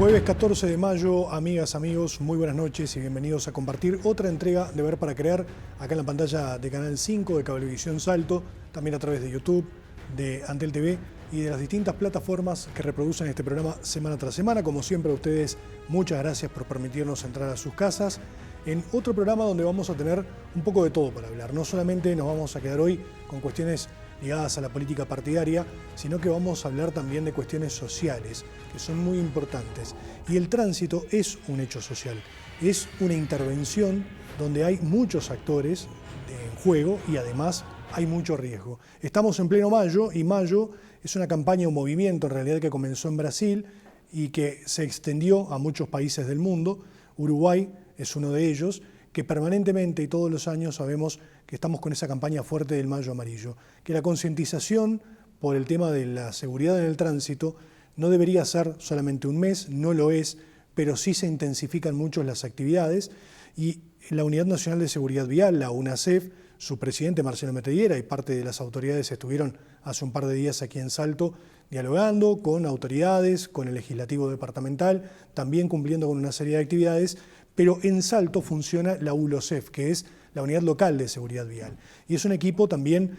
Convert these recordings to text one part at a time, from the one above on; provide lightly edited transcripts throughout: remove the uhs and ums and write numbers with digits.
Jueves 14 de mayo, amigas, amigos, muy buenas noches y bienvenidos a compartir otra entrega de Ver para Creer, acá en la pantalla de Canal 5, de Cablevisión Salto, también a través de YouTube, de Antel TV y de las distintas plataformas que reproducen este programa semana tras semana. Como siempre a ustedes, muchas gracias por permitirnos entrar a sus casas en otro programa donde vamos a tener un poco de todo para hablar. No solamente nos vamos a quedar hoy con cuestiones ligadas a la política partidaria, sino que vamos a hablar también de cuestiones sociales, que son muy importantes. Y el tránsito es un hecho social, es una intervención donde hay muchos actores en juego y además hay mucho riesgo. Estamos en pleno mayo y mayo es una campaña, un movimiento en realidad que comenzó en Brasil y que se extendió a muchos países del mundo. Uruguay es uno de ellos, que permanentemente y todos los años sabemos que estamos con esa campaña fuerte del Mayo Amarillo, que la concientización por el tema de la seguridad en el tránsito no debería ser solamente un mes, no lo es, pero sí se intensifican mucho las actividades y la Unidad Nacional de Seguridad Vial, la UNASEV, su presidente Marcelo Metediera y parte de las autoridades estuvieron hace un par de días aquí en Salto dialogando con autoridades, con el legislativo departamental, también cumpliendo con una serie de actividades, pero en Salto funciona la ULOSEV, que es la Unidad Local de Seguridad Vial. Y es un equipo también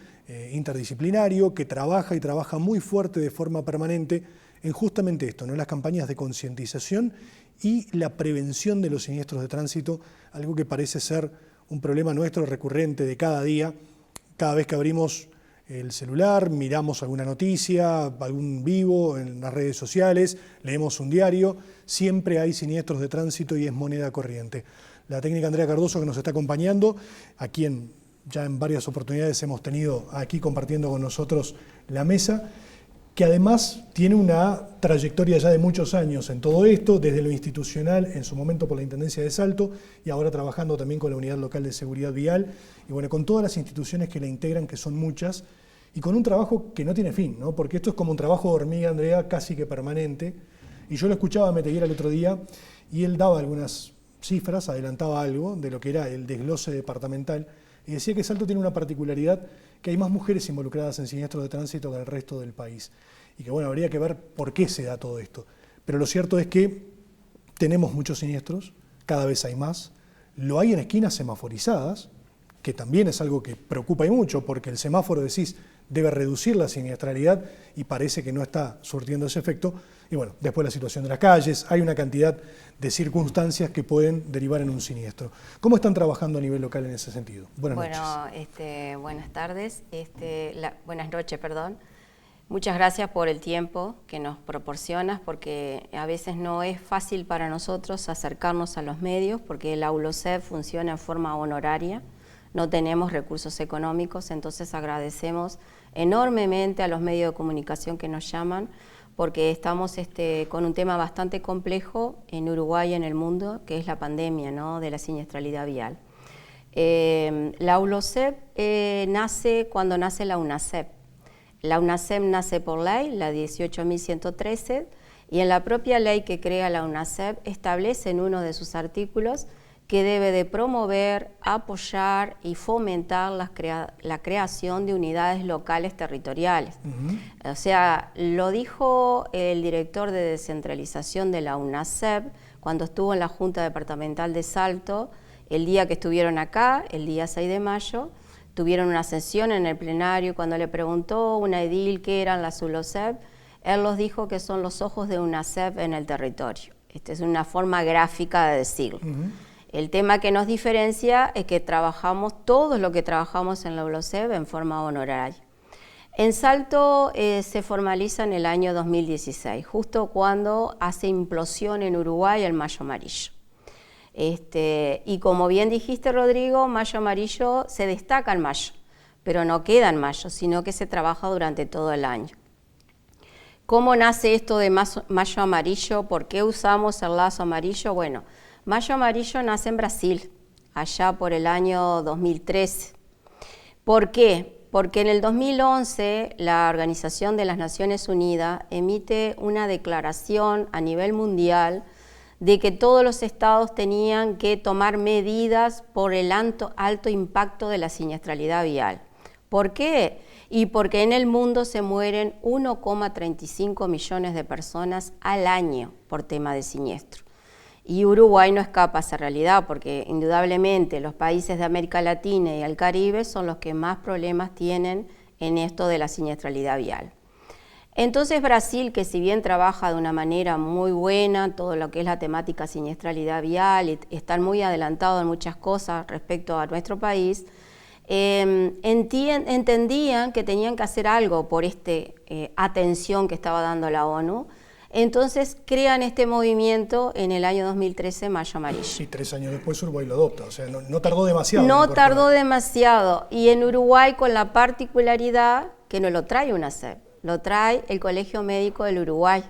interdisciplinario que trabaja y trabaja muy fuerte de forma permanente en justamente esto, ¿no? Las campañas de concientización y la prevención de los siniestros de tránsito, algo que parece ser un problema nuestro recurrente de cada día. Cada vez que abrimos el celular, miramos alguna noticia, algún vivo en las redes sociales, leemos un diario, siempre hay siniestros de tránsito y es moneda corriente. La técnica Andrea Cardoso, que nos está acompañando, a quien ya en varias oportunidades hemos tenido aquí compartiendo con nosotros la mesa, que además tiene una trayectoria ya de muchos años en todo esto, desde lo institucional, en su momento por la Intendencia de Salto, y ahora trabajando también con la Unidad Local de Seguridad Vial, y bueno, con todas las instituciones que la integran, que son muchas, y con un trabajo que no tiene fin, ¿no? Porque esto es como un trabajo de hormiga, Andrea, casi que permanente. Y yo lo escuchaba a Metediera el otro día, y él daba algunas cifras, adelantaba algo de lo que era el desglose departamental, y decía que Salto tiene una particularidad, que hay más mujeres involucradas en siniestros de tránsito que el resto del país. Y que bueno, habría que ver por qué se da todo esto. Pero lo cierto es que tenemos muchos siniestros, cada vez hay más, lo hay en esquinas semaforizadas, que también es algo que preocupa y mucho, porque el semáforo, decís, debe reducir la siniestralidad y parece que no está surtiendo ese efecto. Y bueno, después la situación de las calles, hay una cantidad de circunstancias que pueden derivar en un siniestro. ¿Cómo están trabajando a nivel local en ese sentido? Buenas noches. Buenas tardes, buenas noches, perdón. Muchas gracias por el tiempo que nos proporcionas, porque a veces no es fácil para nosotros acercarnos a los medios, porque la ULOSEV funciona en forma honoraria, no tenemos recursos económicos, entonces agradecemos enormemente a los medios de comunicación que nos llaman, porque estamos con un tema bastante complejo en Uruguay y en el mundo, que es la pandemia, ¿no?, de la siniestralidad vial. La ULOSEV nace cuando nace la UNASEV. La UNASEV nace por ley, la 18.113, y en la propia ley que crea la UNASEV establece en uno de sus artículos que debe de promover, apoyar y fomentar la creación de unidades locales territoriales. O sea, lo dijo el director de descentralización de la UNASEV cuando estuvo en la Junta Departamental de Salto, el día que estuvieron acá, el día 6 de mayo, tuvieron una sesión en el plenario. Cuando le preguntó una edil qué eran las ULOSEV, él los dijo que son los ojos de UNASEV en el territorio. Esta es una forma gráfica de decirlo. El tema que nos diferencia es que trabajamos, todo lo que trabajamos en la ULOSEV en forma honoraria. En Salto se formaliza en el año 2016, justo cuando hace implosión en Uruguay el Mayo Amarillo. Y como bien dijiste, Rodrigo, Mayo Amarillo se destaca en mayo, pero no queda en mayo, sino que se trabaja durante todo el año. ¿Cómo nace esto de Mayo Amarillo? ¿Por qué usamos el lazo amarillo? Bueno, Mayo Amarillo nace en Brasil, allá por el año 2013. ¿Por qué? Porque en el 2011 la Organización de las Naciones Unidas emite una declaración a nivel mundial de que todos los estados tenían que tomar medidas por el alto impacto de la siniestralidad vial. ¿Por qué? Y porque en el mundo se mueren 1,35 millones de personas al año por tema de siniestro. Y Uruguay no escapa a esa realidad, porque indudablemente los países de América Latina y el Caribe son los que más problemas tienen en esto de la siniestralidad vial. Entonces Brasil, que si bien trabaja de una manera muy buena todo lo que es la temática siniestralidad vial, y están muy adelantados en muchas cosas respecto a nuestro país, entendían que tenían que hacer algo por esta atención que estaba dando la ONU. Entonces crean este movimiento en el año 2013, Mayo Amarillo. Y 3 años después Uruguay lo adopta, o sea, no tardó demasiado. No tardó demasiado, y en Uruguay con la particularidad que no lo trae UNACEP, lo trae el Colegio Médico del Uruguay,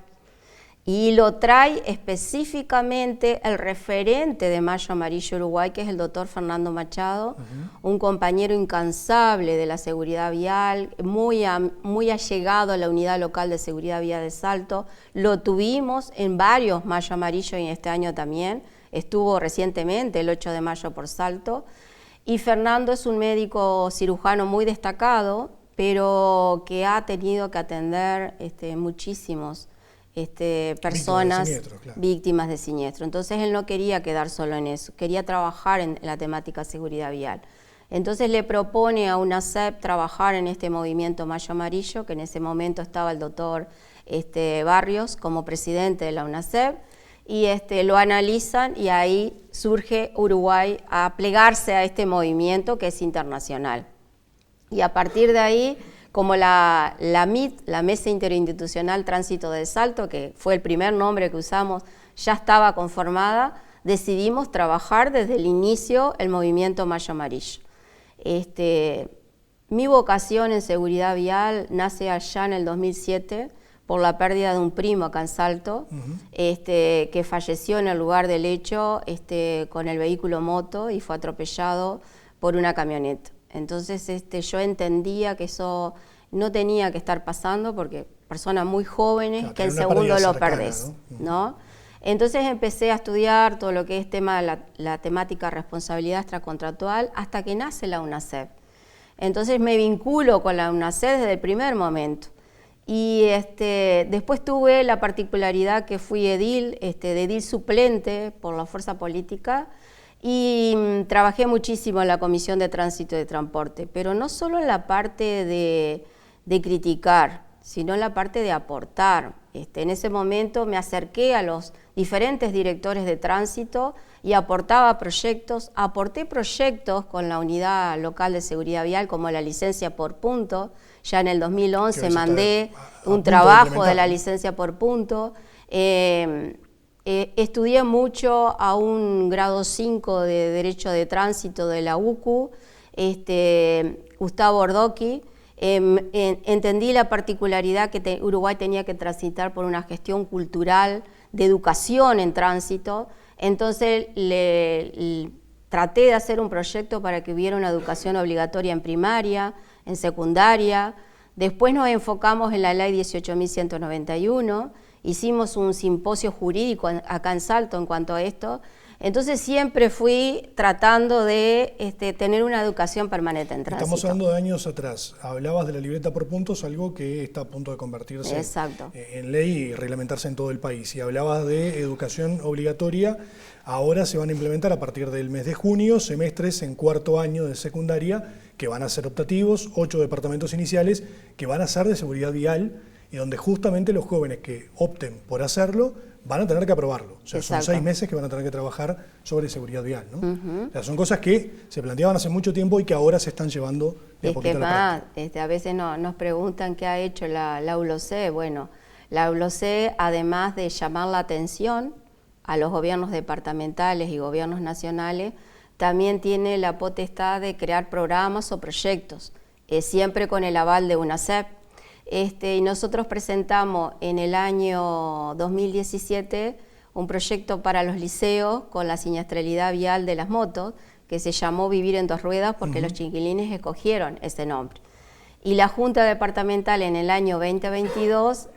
y lo trae específicamente el referente de Mayo Amarillo Uruguay, que es el doctor Fernando Machado, un compañero incansable de la seguridad vial, muy allegado a la Unidad Local de Seguridad Vial de Salto. Lo tuvimos en varios Mayo Amarillo y este año también, estuvo recientemente el 8 de mayo por Salto, y Fernando es un médico cirujano muy destacado, pero que ha tenido que atender muchísimos personas víctimas de siniestro. Entonces él no quería quedar solo en eso, quería trabajar en la temática seguridad vial. Entonces le propone a UNACEP trabajar en este movimiento Mayo Amarillo, que en ese momento estaba el doctor Barrios como presidente de la UNACEP, y lo analizan, y ahí surge Uruguay a plegarse a este movimiento que es internacional. Y a partir de ahí, como la MIT, la Mesa Interinstitucional Tránsito de Salto, que fue el primer nombre que usamos, ya estaba conformada, decidimos trabajar desde el inicio el movimiento Mayo Amarillo. Mi vocación en seguridad vial nace allá en el 2007 por la pérdida de un primo acá en Salto, que falleció en el lugar del hecho con el vehículo moto y fue atropellado por una camioneta. Entonces yo entendía que eso no tenía que estar pasando, porque personas muy jóvenes, claro, que en segundo lo perdés, ¿no? Entonces empecé a estudiar todo lo que es la temática responsabilidad extracontractual hasta que nace la UNACEP. Entonces me vinculo con la UNACEP desde el primer momento. Y después tuve la particularidad que fui edil, de edil suplente por la fuerza política, y trabajé muchísimo en la Comisión de Tránsito y de Transporte, pero no solo en la parte de criticar, sino en la parte de aportar. En ese momento me acerqué a los diferentes directores de tránsito y aporté proyectos con la Unidad Local de Seguridad Vial, como la licencia por punto. Ya en el 2011 mandé un trabajo de la licencia por punto. Estudié mucho a un grado 5 de Derecho de Tránsito de la UCU, Gustavo Ordoqui. Entendí la particularidad que Uruguay tenía que transitar por una gestión cultural de educación en tránsito. Entonces traté de hacer un proyecto para que hubiera una educación obligatoria en primaria, en secundaria. Después nos enfocamos en la ley 18.191, hicimos un simposio jurídico acá en Salto en cuanto a esto. Entonces siempre fui tratando de tener una educación permanente en tránsito. Estamos hablando de años atrás. Hablabas de la libreta por puntos, algo que está a punto de convertirse en ley y reglamentarse en todo el país. Y hablabas de educación obligatoria. Ahora se van a implementar a partir del mes de junio semestres en cuarto año de secundaria que van a ser optativos, 8 departamentos iniciales que van a ser de seguridad vial, y donde justamente los jóvenes que opten por hacerlo van a tener que aprobarlo. O sea, son 6 meses que van a tener que trabajar sobre seguridad vial, ¿no? O sea, son cosas que se planteaban hace mucho tiempo y que ahora se están llevando de a poquito a la práctica. A veces nos preguntan qué ha hecho la ULOC. Bueno, la ULOC, además de llamar la atención a los gobiernos departamentales y gobiernos nacionales, también tiene la potestad de crear programas o proyectos, siempre con el aval de UNACEP. Y nosotros presentamos en el año 2017 un proyecto para los liceos con la siniestralidad vial de las motos, que se llamó Vivir en Dos Ruedas, porque los chiquilines escogieron ese nombre. Y la Junta Departamental en el año 2022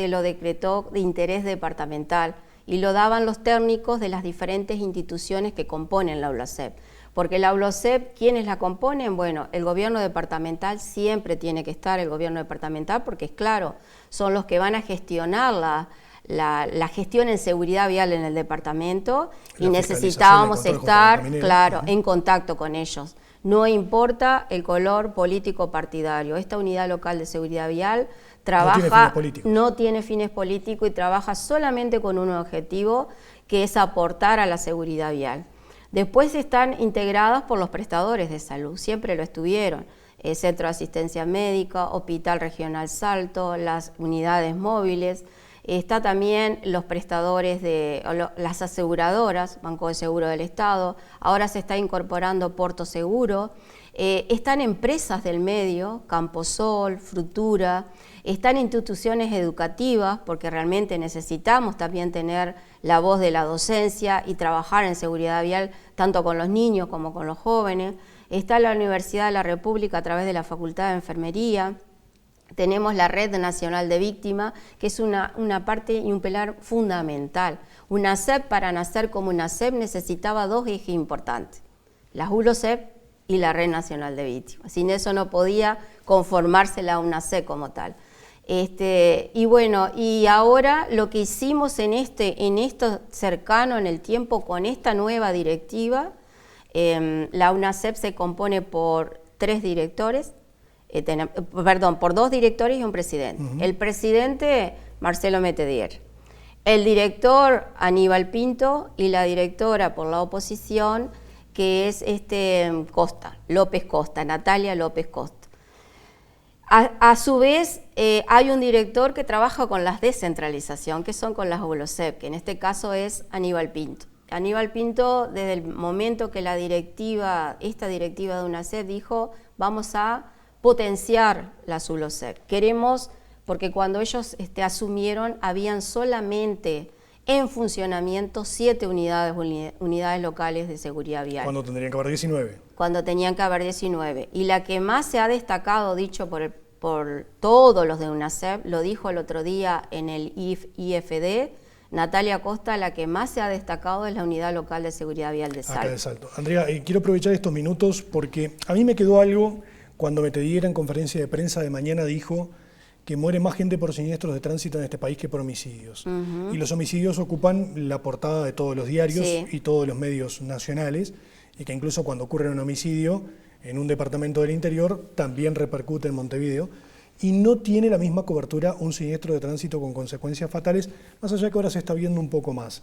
lo decretó de interés departamental, y lo daban los técnicos de las diferentes instituciones que componen la ULACEP. Porque la AULOSEP, ¿quiénes la componen? Bueno, el gobierno departamental siempre tiene que estar, el gobierno departamental, porque es claro, son los que van a gestionar la gestión en seguridad vial en el departamento y necesitábamos estar, claro, en contacto con ellos. No importa el color político partidario, esta unidad local de seguridad vial trabaja, no tiene fines políticos y trabaja solamente con un objetivo, que es aportar a la seguridad vial. Después están integradas por los prestadores de salud, siempre lo estuvieron. El Centro de Asistencia Médica, Hospital Regional Salto, las unidades móviles. Está también los prestadores de las aseguradoras, Banco de Seguro del Estado. Ahora se está incorporando Porto Seguro. Están empresas del medio, Camposol, Frutura. Están instituciones educativas, porque realmente necesitamos también tener la voz de la docencia y trabajar en seguridad vial, tanto con los niños como con los jóvenes. Está la Universidad de la República a través de la Facultad de Enfermería. Tenemos la Red Nacional de Víctimas, que es una parte y un pilar fundamental. UNACEP, para nacer como UNACEP, necesitaba dos ejes importantes, las AULOSEP y la Red Nacional de Víctimas. Sin eso no podía conformarse la UNACEP como tal. Y bueno, y ahora lo que hicimos en esto cercano en el tiempo con esta nueva directiva, la UNACEP se compone por tres directores, por dos directores y un presidente. El presidente, Marcelo Metedier. El director, Aníbal Pinto, y la directora por la oposición, que es López Costa, Natalia López Costa. A su vez, hay un director que trabaja con la descentralización, que son con las AULOSEP, que en este caso es Aníbal Pinto. Aníbal Pinto, desde el momento que esta directiva de UNACEP dijo, vamos a potenciar las AULOSEP. Queremos, porque cuando ellos asumieron, habían solamente en funcionamiento 7 unidades locales de seguridad vial. Cuando tendrían que haber 19. Cuando tenían que haber 19. Y la que más se ha destacado, dicho por todos los de UNACEP, lo dijo el otro día en el IFD, Natalia Costa, la que más se ha destacado es la Unidad Local de Seguridad Vial de Salto. Acá de Salto. Andrea, quiero aprovechar estos minutos porque a mí me quedó algo cuando Metedier en conferencia de prensa de mañana dijo que muere más gente por siniestros de tránsito en este país que por homicidios. Y los homicidios ocupan la portada de todos los diarios y todos los medios nacionales, y que incluso cuando ocurre un homicidio en un departamento del interior también repercute en Montevideo, y no tiene la misma cobertura un siniestro de tránsito con consecuencias fatales, más allá que ahora se está viendo un poco más.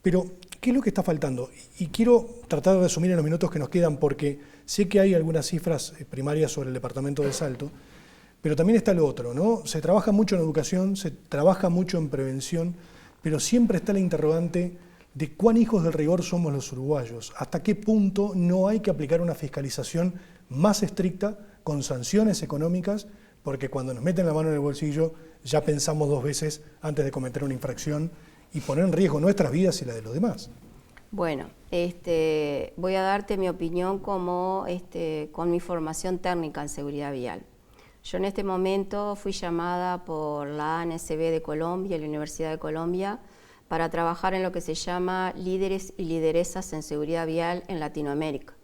Pero, ¿qué es lo que está faltando? Y quiero tratar de resumir en los minutos que nos quedan, porque sé que hay algunas cifras primarias sobre el departamento de Salto, pero también está lo otro, ¿no? Se trabaja mucho en educación, se trabaja mucho en prevención, pero siempre está la interrogante de cuán hijos del rigor somos los uruguayos, hasta qué punto no hay que aplicar una fiscalización más estricta con sanciones económicas, porque cuando nos meten la mano en el bolsillo ya pensamos 2 veces antes de cometer una infracción y poner en riesgo nuestras vidas y la de los demás. Bueno, voy a darte mi opinión con mi formación técnica en seguridad vial. Yo en este momento fui llamada por la ANSB de Colombia y la Universidad de Colombia para trabajar en lo que se llama líderes y lideresas en seguridad vial en Latinoamérica.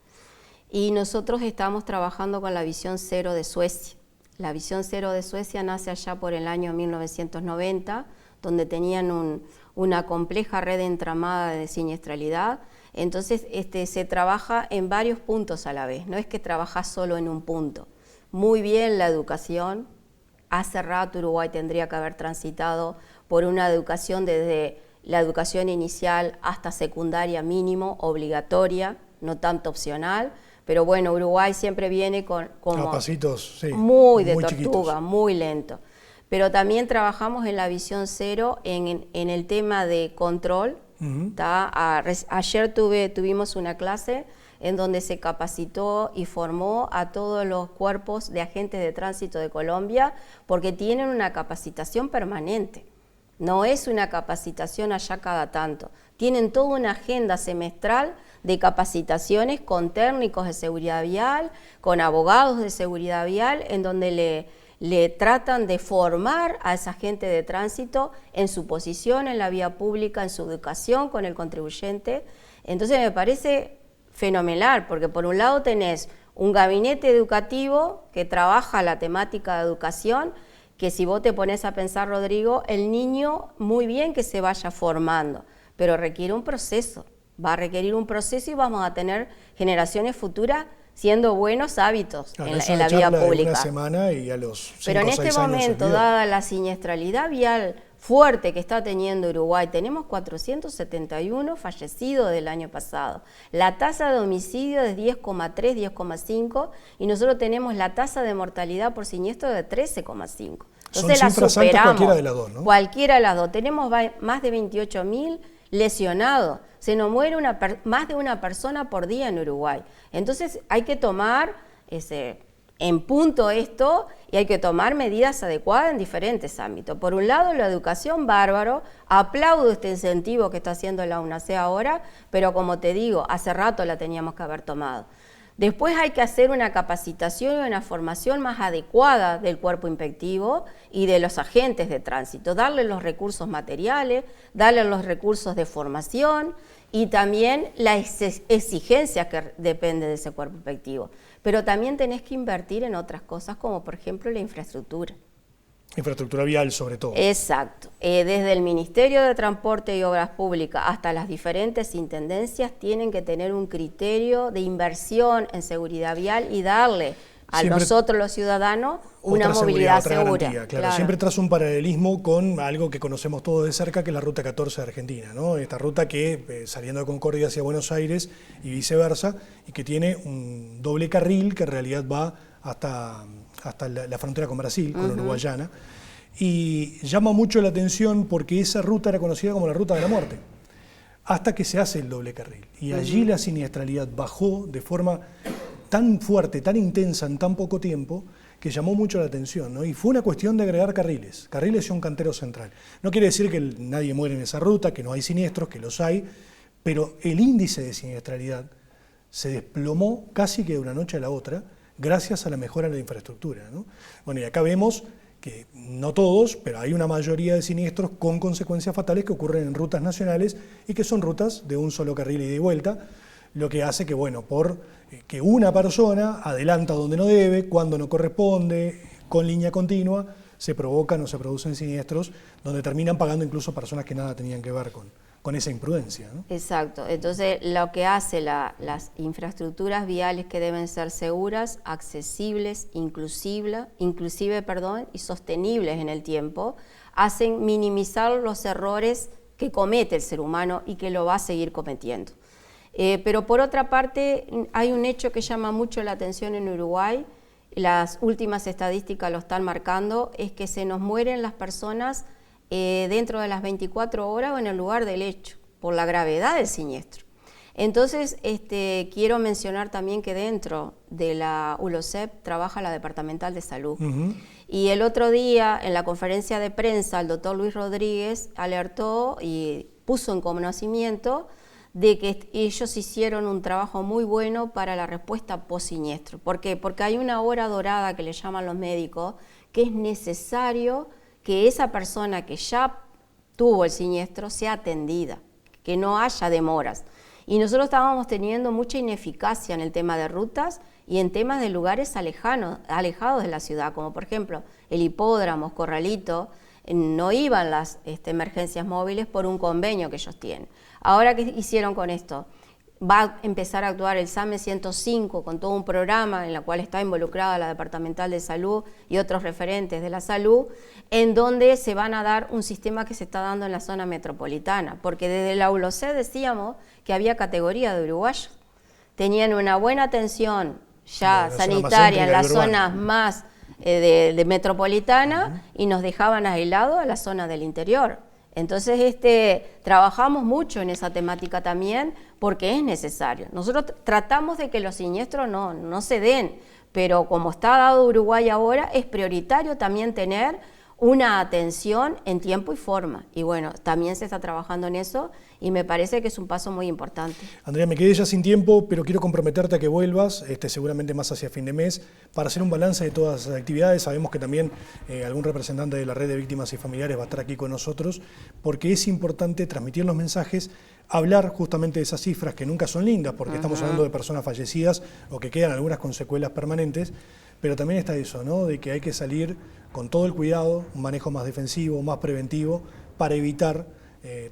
Y nosotros estamos trabajando con la Visión Cero de Suecia. La Visión Cero de Suecia nace allá por el año 1990, donde tenían una compleja red entramada de siniestralidad. Entonces se trabaja en varios puntos a la vez, no es que trabajas solo en un punto. Muy bien la educación. Hace rato Uruguay tendría que haber transitado por una educación desde la educación inicial hasta secundaria mínimo, obligatoria, no tanto opcional, pero bueno, Uruguay siempre viene con a pasitos, sí, muy de tortuga, chiquitos. Muy lento. Pero también trabajamos en la Visión Cero en el tema de control. Ayer tuvimos una clase en donde se capacitó y formó a todos los cuerpos de agentes de tránsito de Colombia, porque tienen una capacitación permanente. No es una capacitación allá cada tanto. Tienen toda una agenda semestral de capacitaciones con técnicos de seguridad vial, con abogados de seguridad vial, en donde le tratan de formar a esa gente de tránsito en su posición en la vía pública, en su educación con el contribuyente. Entonces me parece fenomenal, porque por un lado tenés un gabinete educativo que trabaja la temática de educación, que si vos te pones a pensar, Rodrigo, el niño muy bien que se vaya formando, pero requiere un proceso, va a requerir un proceso y vamos a tener generaciones futuras siendo buenos hábitos en la vía pública. Una semana y a los 5 Pero en este momento, dada la siniestralidad vial fuerte que está teniendo Uruguay, tenemos 471 fallecidos del año pasado. La tasa de homicidio es 10,3, 10,5 y nosotros tenemos la tasa de mortalidad por siniestro de 13,5. Entonces son cifras altas cualquiera de las dos, ¿no? Cualquiera de las dos. Tenemos más de 28.000 lesionados. Se nos muere más de una persona por día en Uruguay. Entonces hay que tomar en punto esto y hay que tomar medidas adecuadas en diferentes ámbitos. Por un lado, la educación, bárbaro, aplaudo este incentivo que está haciendo la UNACE ahora, pero como te digo, hace rato la teníamos que haber tomado. Después hay que hacer una capacitación y una formación más adecuada del cuerpo inspectivo y de los agentes de tránsito, darle los recursos materiales, darle los recursos de formación y también las exigencias que dependen de ese cuerpo inspectivo. Pero también tenés que invertir en otras cosas, como por ejemplo la infraestructura. Infraestructura vial sobre todo. Exacto. Desde el Ministerio de Transporte y Obras Públicas hasta las diferentes intendencias tienen que tener un criterio de inversión en seguridad vial y darle a nosotros los ciudadanos una movilidad segura. Garantía, claro. Siempre tras un paralelismo con algo que conocemos todos de cerca, que es la Ruta 14 de Argentina, ¿no? Esta ruta que saliendo de Concordia hacia Buenos Aires y viceversa, y que tiene un doble carril que en realidad va hasta la frontera con Brasil, con Uruguayana, y llama mucho la atención porque esa ruta era conocida como la Ruta de la Muerte, hasta que se hace el doble carril. Y allí la siniestralidad bajó de forma tan fuerte, tan intensa en tan poco tiempo, que llamó mucho la atención, ¿no? Y fue una cuestión de agregar carriles y un cantero central. No quiere decir que nadie muere en esa ruta, que no hay siniestros, que los hay, pero el índice de siniestralidad se desplomó casi que de una noche a la otra, gracias a la mejora de la infraestructura, ¿no? Bueno, y acá vemos que no todos, pero hay una mayoría de siniestros con consecuencias fatales que ocurren en rutas nacionales y que son rutas de un solo carril ida y vuelta, lo que hace que, bueno, que una persona adelanta donde no debe, cuando no corresponde, con línea continua, se provocan o se producen siniestros donde terminan pagando incluso personas que nada tenían que ver con esa imprudencia, ¿no? Exacto. Entonces, lo que hace las infraestructuras viales que deben ser seguras, accesibles, inclusive, y sostenibles en el tiempo, hacen minimizar los errores que comete el ser humano y que lo va a seguir cometiendo. Pero por otra parte, hay un hecho que llama mucho la atención en Uruguay, las últimas estadísticas lo están marcando, es que se nos mueren las personas dentro de las 24 horas o en el lugar del hecho, por la gravedad del siniestro. Entonces, quiero mencionar también que dentro de la ULOCEP trabaja la Departamental de Salud. Y el otro día, en la conferencia de prensa, el doctor Luis Rodríguez alertó y puso en conocimiento de que ellos hicieron un trabajo muy bueno para la respuesta post-siniestro. ¿Por qué? Porque hay una hora dorada que le llaman los médicos, que es necesario que esa persona que ya tuvo el siniestro sea atendida, que no haya demoras. Y nosotros estábamos teniendo mucha ineficacia en el tema de rutas y en temas de lugares alejados de la ciudad, como por ejemplo el hipódromo, Corralito, no iban las emergencias móviles por un convenio que ellos tienen. Ahora, ¿qué hicieron con esto? Va a empezar a actuar el SAME 105 con todo un programa en el cual está involucrada la Departamental de Salud y otros referentes de la salud, en donde se van a dar un sistema que se está dando en la zona metropolitana, porque desde la ULOCEP decíamos que había categoría de uruguayos. Tenían una buena atención ya sanitaria en las zonas más de metropolitana y nos dejaban aislados a la zona del interior. Entonces trabajamos mucho en esa temática también porque es necesario. Nosotros tratamos de que los siniestros no se den, pero como está dado Uruguay ahora, es prioritario también tener una atención en tiempo y forma. Y bueno, también se está trabajando en eso y me parece que es un paso muy importante. Andrea, me quedé ya sin tiempo, pero quiero comprometerte a que vuelvas, seguramente más hacia fin de mes, para hacer un balance de todas las actividades. Sabemos que también algún representante de la Red de Víctimas y Familiares va a estar aquí con nosotros, porque es importante transmitir los mensajes hablar justamente de esas cifras que nunca son lindas, porque estamos hablando de personas fallecidas o que quedan algunas con secuelas permanentes, pero también está eso, ¿no? De que hay que salir con todo el cuidado, un manejo más defensivo, más preventivo, para evitar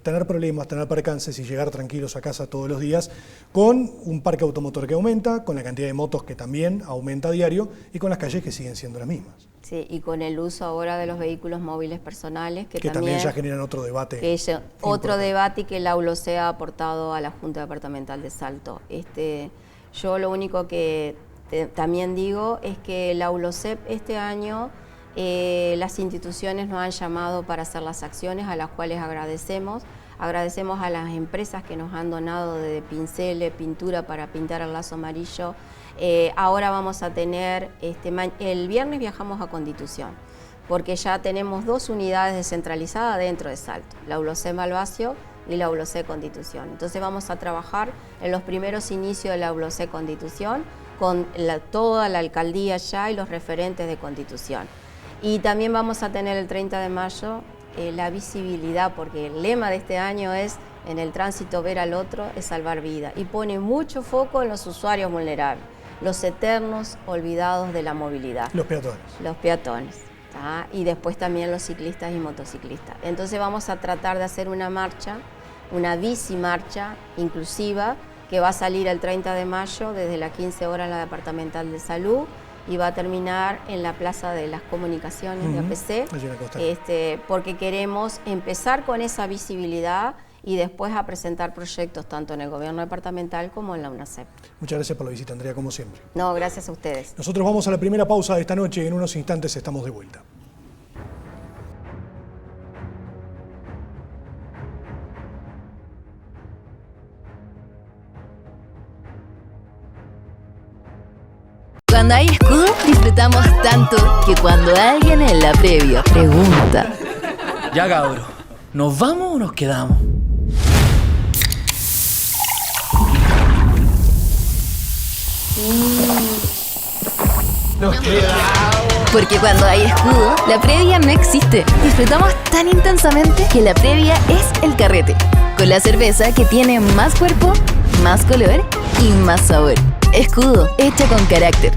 tener problemas, tener percances y llegar tranquilos a casa todos los días, con un parque automotor que aumenta, con la cantidad de motos que también aumenta a diario y con las calles que siguen siendo las mismas. Sí, y con el uso ahora de los vehículos móviles personales, que también ya generan otro debate. Otro debate que la ULOC ha aportado a la Junta Departamental de Salto. Yo lo único que también digo es que la ULOCEP este año, las instituciones nos han llamado para hacer las acciones, a las cuales agradecemos. Agradecemos a las empresas que nos han donado de pinceles, pintura para pintar el lazo amarillo. Ahora vamos a tener, el viernes viajamos a Constitución, porque ya tenemos 2 unidades descentralizadas dentro de Salto, la ULOC Malvacio y la ULOC Constitución. Entonces vamos a trabajar en los primeros inicios de la ULOC Constitución con toda la alcaldía ya y los referentes de Constitución. Y también vamos a tener el 30 de mayo la visibilidad, porque el lema de este año es: en el tránsito ver al otro es salvar vida, y pone mucho foco en los usuarios vulnerables, los eternos olvidados de la movilidad. Los peatones. Los peatones. Y después también los ciclistas y motociclistas. Entonces vamos a tratar de hacer una marcha, una bicimarcha inclusiva, que va a salir el 30 de mayo desde las 15 horas en la Departamental de Salud y va a terminar en la Plaza de las Comunicaciones de APC, porque queremos empezar con esa visibilidad y después a presentar proyectos tanto en el gobierno departamental como en la UNACEP. Muchas gracias por la visita, Andrea, como siempre. No, gracias a ustedes. Nosotros vamos a la primera pausa de esta noche y en unos instantes estamos de vuelta. Cuando hay escudo, disfrutamos tanto que cuando alguien en la previa pregunta: ya cabro, ¿nos vamos o nos quedamos? Nos quedamos. Porque cuando hay escudo, la previa no existe. Disfrutamos tan intensamente que la previa es el carrete, con la cerveza que tiene más cuerpo, más color y más sabor. Escudo, hecha con carácter.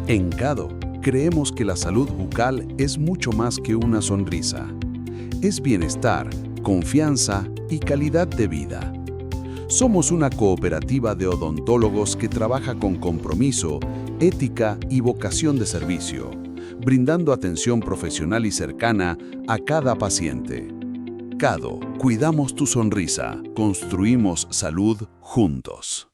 En Cado, creemos que la salud bucal es mucho más que una sonrisa. Es bienestar, confianza y calidad de vida. Somos una cooperativa de odontólogos que trabaja con compromiso, ética y vocación de servicio, brindando atención profesional y cercana a cada paciente. Cado, cuidamos tu sonrisa, construimos salud juntos.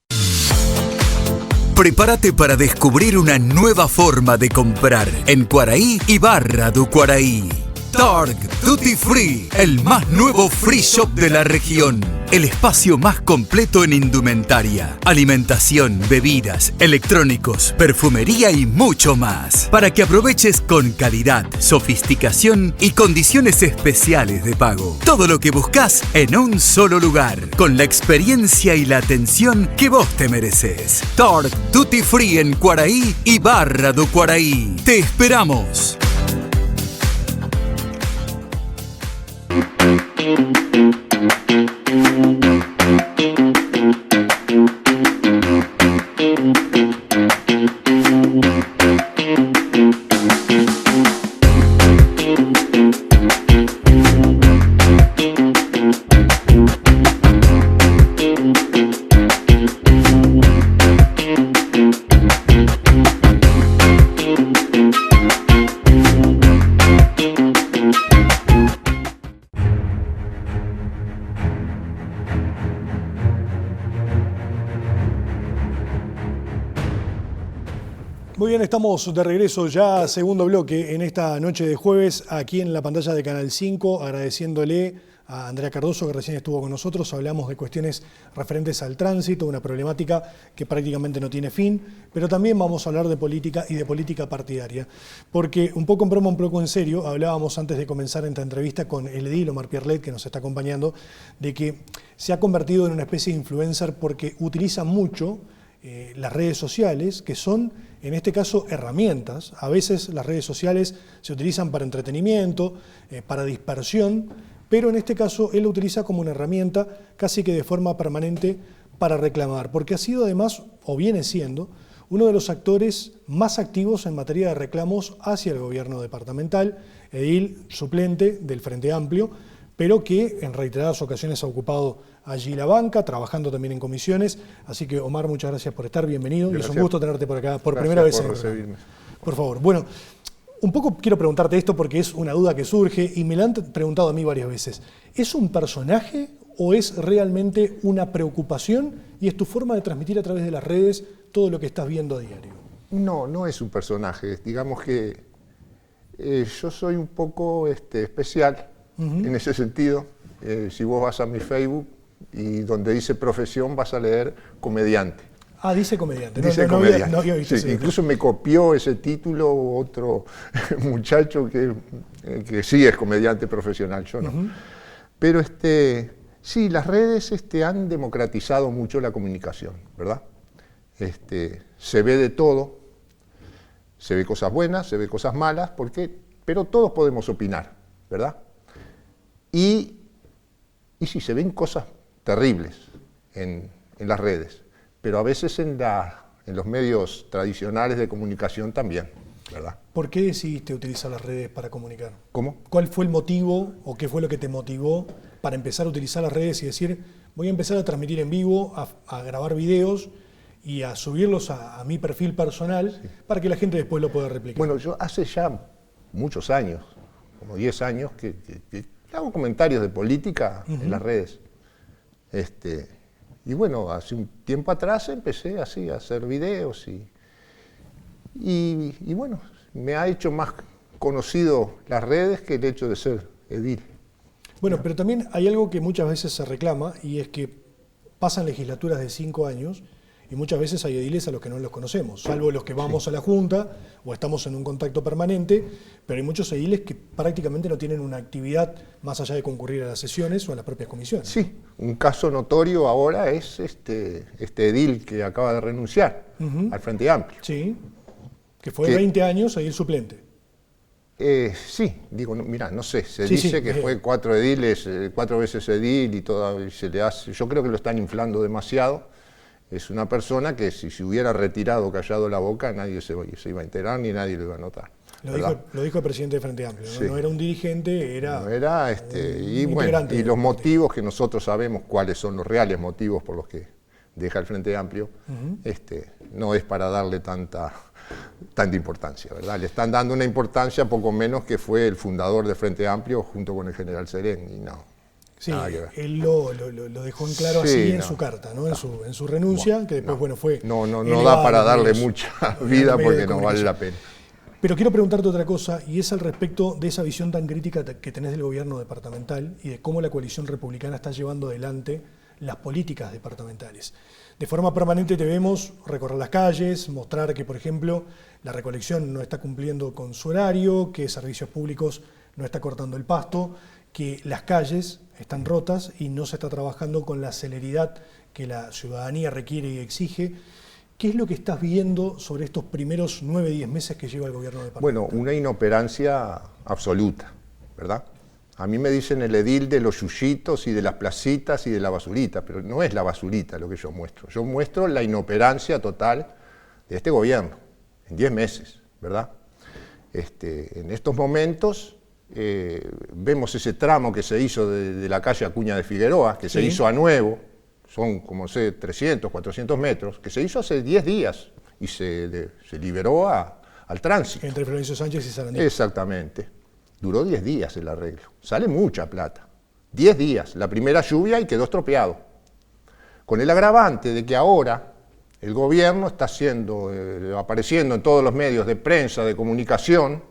Prepárate para descubrir una nueva forma de comprar en Quaraí y Barra do Quaraí. Targ Duty Free, el más nuevo free shop de la región. El espacio más completo en indumentaria, alimentación, bebidas, electrónicos, perfumería y mucho más. Para que aproveches con calidad, sofisticación y condiciones especiales de pago. Todo lo que buscas en un solo lugar, con la experiencia y la atención que vos te mereces. Targ Duty Free en Quaraí y Barra do Quaraí. Te esperamos. Muy bien, estamos de regreso ya, segundo bloque, en esta noche de jueves, aquí en la pantalla de Canal 5, agradeciéndole a Andrea Cardoso, que recién estuvo con nosotros. Hablamos de cuestiones referentes al tránsito, una problemática que prácticamente no tiene fin, pero también vamos a hablar de política y de política partidaria, porque un poco en broma, un poco en serio, hablábamos antes de comenzar esta entrevista con el edil Omar Pierlet, que nos está acompañando, de que se ha convertido en una especie de influencer porque utiliza mucho las redes sociales, que son, en este caso, herramientas. A veces las redes sociales se utilizan para entretenimiento, para dispersión, pero en este caso él lo utiliza como una herramienta casi que de forma permanente para reclamar, porque ha sido además, o viene siendo, uno de los actores más activos en materia de reclamos hacia el gobierno departamental, edil suplente del Frente Amplio, pero que en reiteradas ocasiones ha ocupado allí la banca, trabajando también en comisiones. Así que, Omar, muchas gracias por estar, bienvenido. Gracias. Y es un gusto tenerte por acá, por Gracias primera vez. Por recibirme. Por favor. Bueno, un poco quiero preguntarte esto porque es una duda que surge y me la han preguntado a mí varias veces. ¿Es un personaje o es realmente una preocupación y es tu forma de transmitir a través de las redes todo lo que estás viendo a diario? No, no es un personaje. Digamos que yo soy un poco especial en ese sentido. Si vos vas a mi Facebook y donde dice profesión vas a leer comediante. Ah, dice comediante. Dice comediante. No había visto sí, incluso me copió ese título otro muchacho que sí es comediante profesional, yo no. Pero sí, las redes han democratizado mucho la comunicación, ¿verdad? Se ve de todo, se ve cosas buenas, se ve cosas malas, pero todos podemos opinar, ¿verdad? Y sí, se ven cosas terribles en las redes, pero a veces en los medios tradicionales de comunicación también, ¿verdad? ¿Por qué decidiste utilizar las redes para comunicar? ¿Cómo? ¿Cuál fue el motivo o qué fue lo que te motivó para empezar a utilizar las redes y decir, voy a empezar a transmitir en vivo, a grabar videos y a subirlos a mi perfil personal para que la gente después lo pueda replicar? Bueno, yo hace ya muchos años, como 10 años, que hago comentarios de política en las redes. Y bueno, hace un tiempo atrás empecé así a hacer videos y bueno, me ha hecho más conocido las redes que el hecho de ser edil. Bueno, pero también hay algo que muchas veces se reclama y es que pasan legislaturas de 5 años y muchas veces hay ediles a los que no los conocemos, salvo los que vamos a la Junta o estamos en un contacto permanente, pero hay muchos ediles que prácticamente no tienen una actividad más allá de concurrir a las sesiones o a las propias comisiones. Sí, un caso notorio ahora es este edil que acaba de renunciar al Frente Amplio. Sí, que fue 20 años edil suplente. Sí, digo, mira, no sé, se dice que fue 4 ediles, 4 veces edil y todo, y se le hace, yo creo que lo están inflando demasiado. Es una persona que si se hubiera retirado, callado la boca, nadie se iba a enterar ni nadie lo iba a notar. Lo dijo el presidente de Frente Amplio, ¿no? Sí. No era un dirigente, era, no era un bueno, integrante. y los motivos que nosotros sabemos cuáles son los reales motivos por los que deja el Frente Amplio, no es para darle tanta importancia, ¿verdad? Le están dando una importancia poco menos que fue el fundador del Frente Amplio junto con el general Serén, y no. Sí, él lo dejó en claro así en su carta, ¿no? En su renuncia, que después fue... No da para darle mucha vida porque no vale la pena. Pero quiero preguntarte otra cosa, y es al respecto de esa visión tan crítica que tenés del gobierno departamental y de cómo la coalición republicana está llevando adelante las políticas departamentales. De forma permanente te vemos recorrer las calles, mostrar que, por ejemplo, la recolección no está cumpliendo con su horario, que Servicios Públicos no está cortando el pasto, que las calles están rotas y no se está trabajando con la celeridad que la ciudadanía requiere y exige. ¿Qué es lo que estás viendo sobre estos primeros 9-10 meses que lleva el gobierno departamental? Bueno, una inoperancia absoluta, ¿verdad? A mí me dicen el edil de los yuyitos y de las placitas y de la basurita, pero no es la basurita lo que yo muestro. Yo muestro la inoperancia total de este gobierno en 10 meses, ¿verdad? En estos momentos vemos ese tramo que se hizo de la calle Acuña de Figueroa, que se hizo a nuevo, son como 300, 400 metros, que se hizo hace 10 días y se liberó al tránsito. Entre Florencio Sánchez y Sarandí. Exactamente. Duró 10 días el arreglo. Sale mucha plata. 10 días. La primera lluvia y quedó estropeado. Con el agravante de que ahora el gobierno está apareciendo en todos los medios de prensa, de comunicación,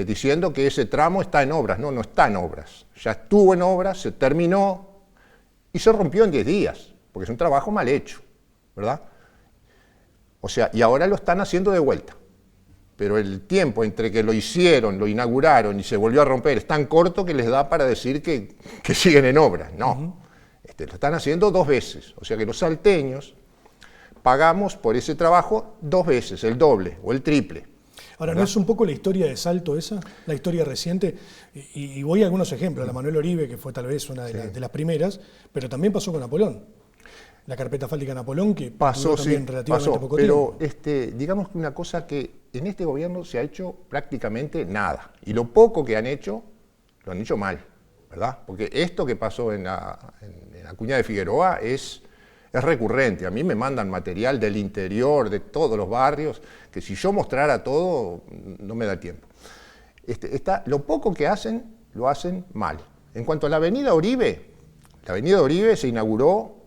diciendo que ese tramo está en obras. No, no está en obras. Ya estuvo en obras, se terminó y se rompió en 10 días, porque es un trabajo mal hecho, ¿verdad? O sea, y ahora lo están haciendo de vuelta. Pero el tiempo entre que lo hicieron, lo inauguraron y se volvió a romper es tan corto que les da para decir que siguen en obras. No, lo están haciendo 2 veces. O sea que los salteños pagamos por ese trabajo 2 veces, el doble o el triple. Ahora, ¿no es un poco la historia de Salto esa? La historia reciente. Y voy a algunos ejemplos. La Manuel Oribe, que fue tal vez una de las primeras, pero también pasó con Apolón. La carpeta asfáltica en Apolón, que pasó también relativamente poco pero tiempo. digamos que una cosa que en este gobierno se ha hecho prácticamente nada. Y lo poco que han hecho, lo han hecho mal, ¿verdad? Porque esto que pasó en Acuña de Figueroa es recurrente. A mí me mandan material del interior, de todos los barrios, que si yo mostrara todo, no me da tiempo. Lo poco que hacen, lo hacen mal. En cuanto a la avenida Oribe se inauguró,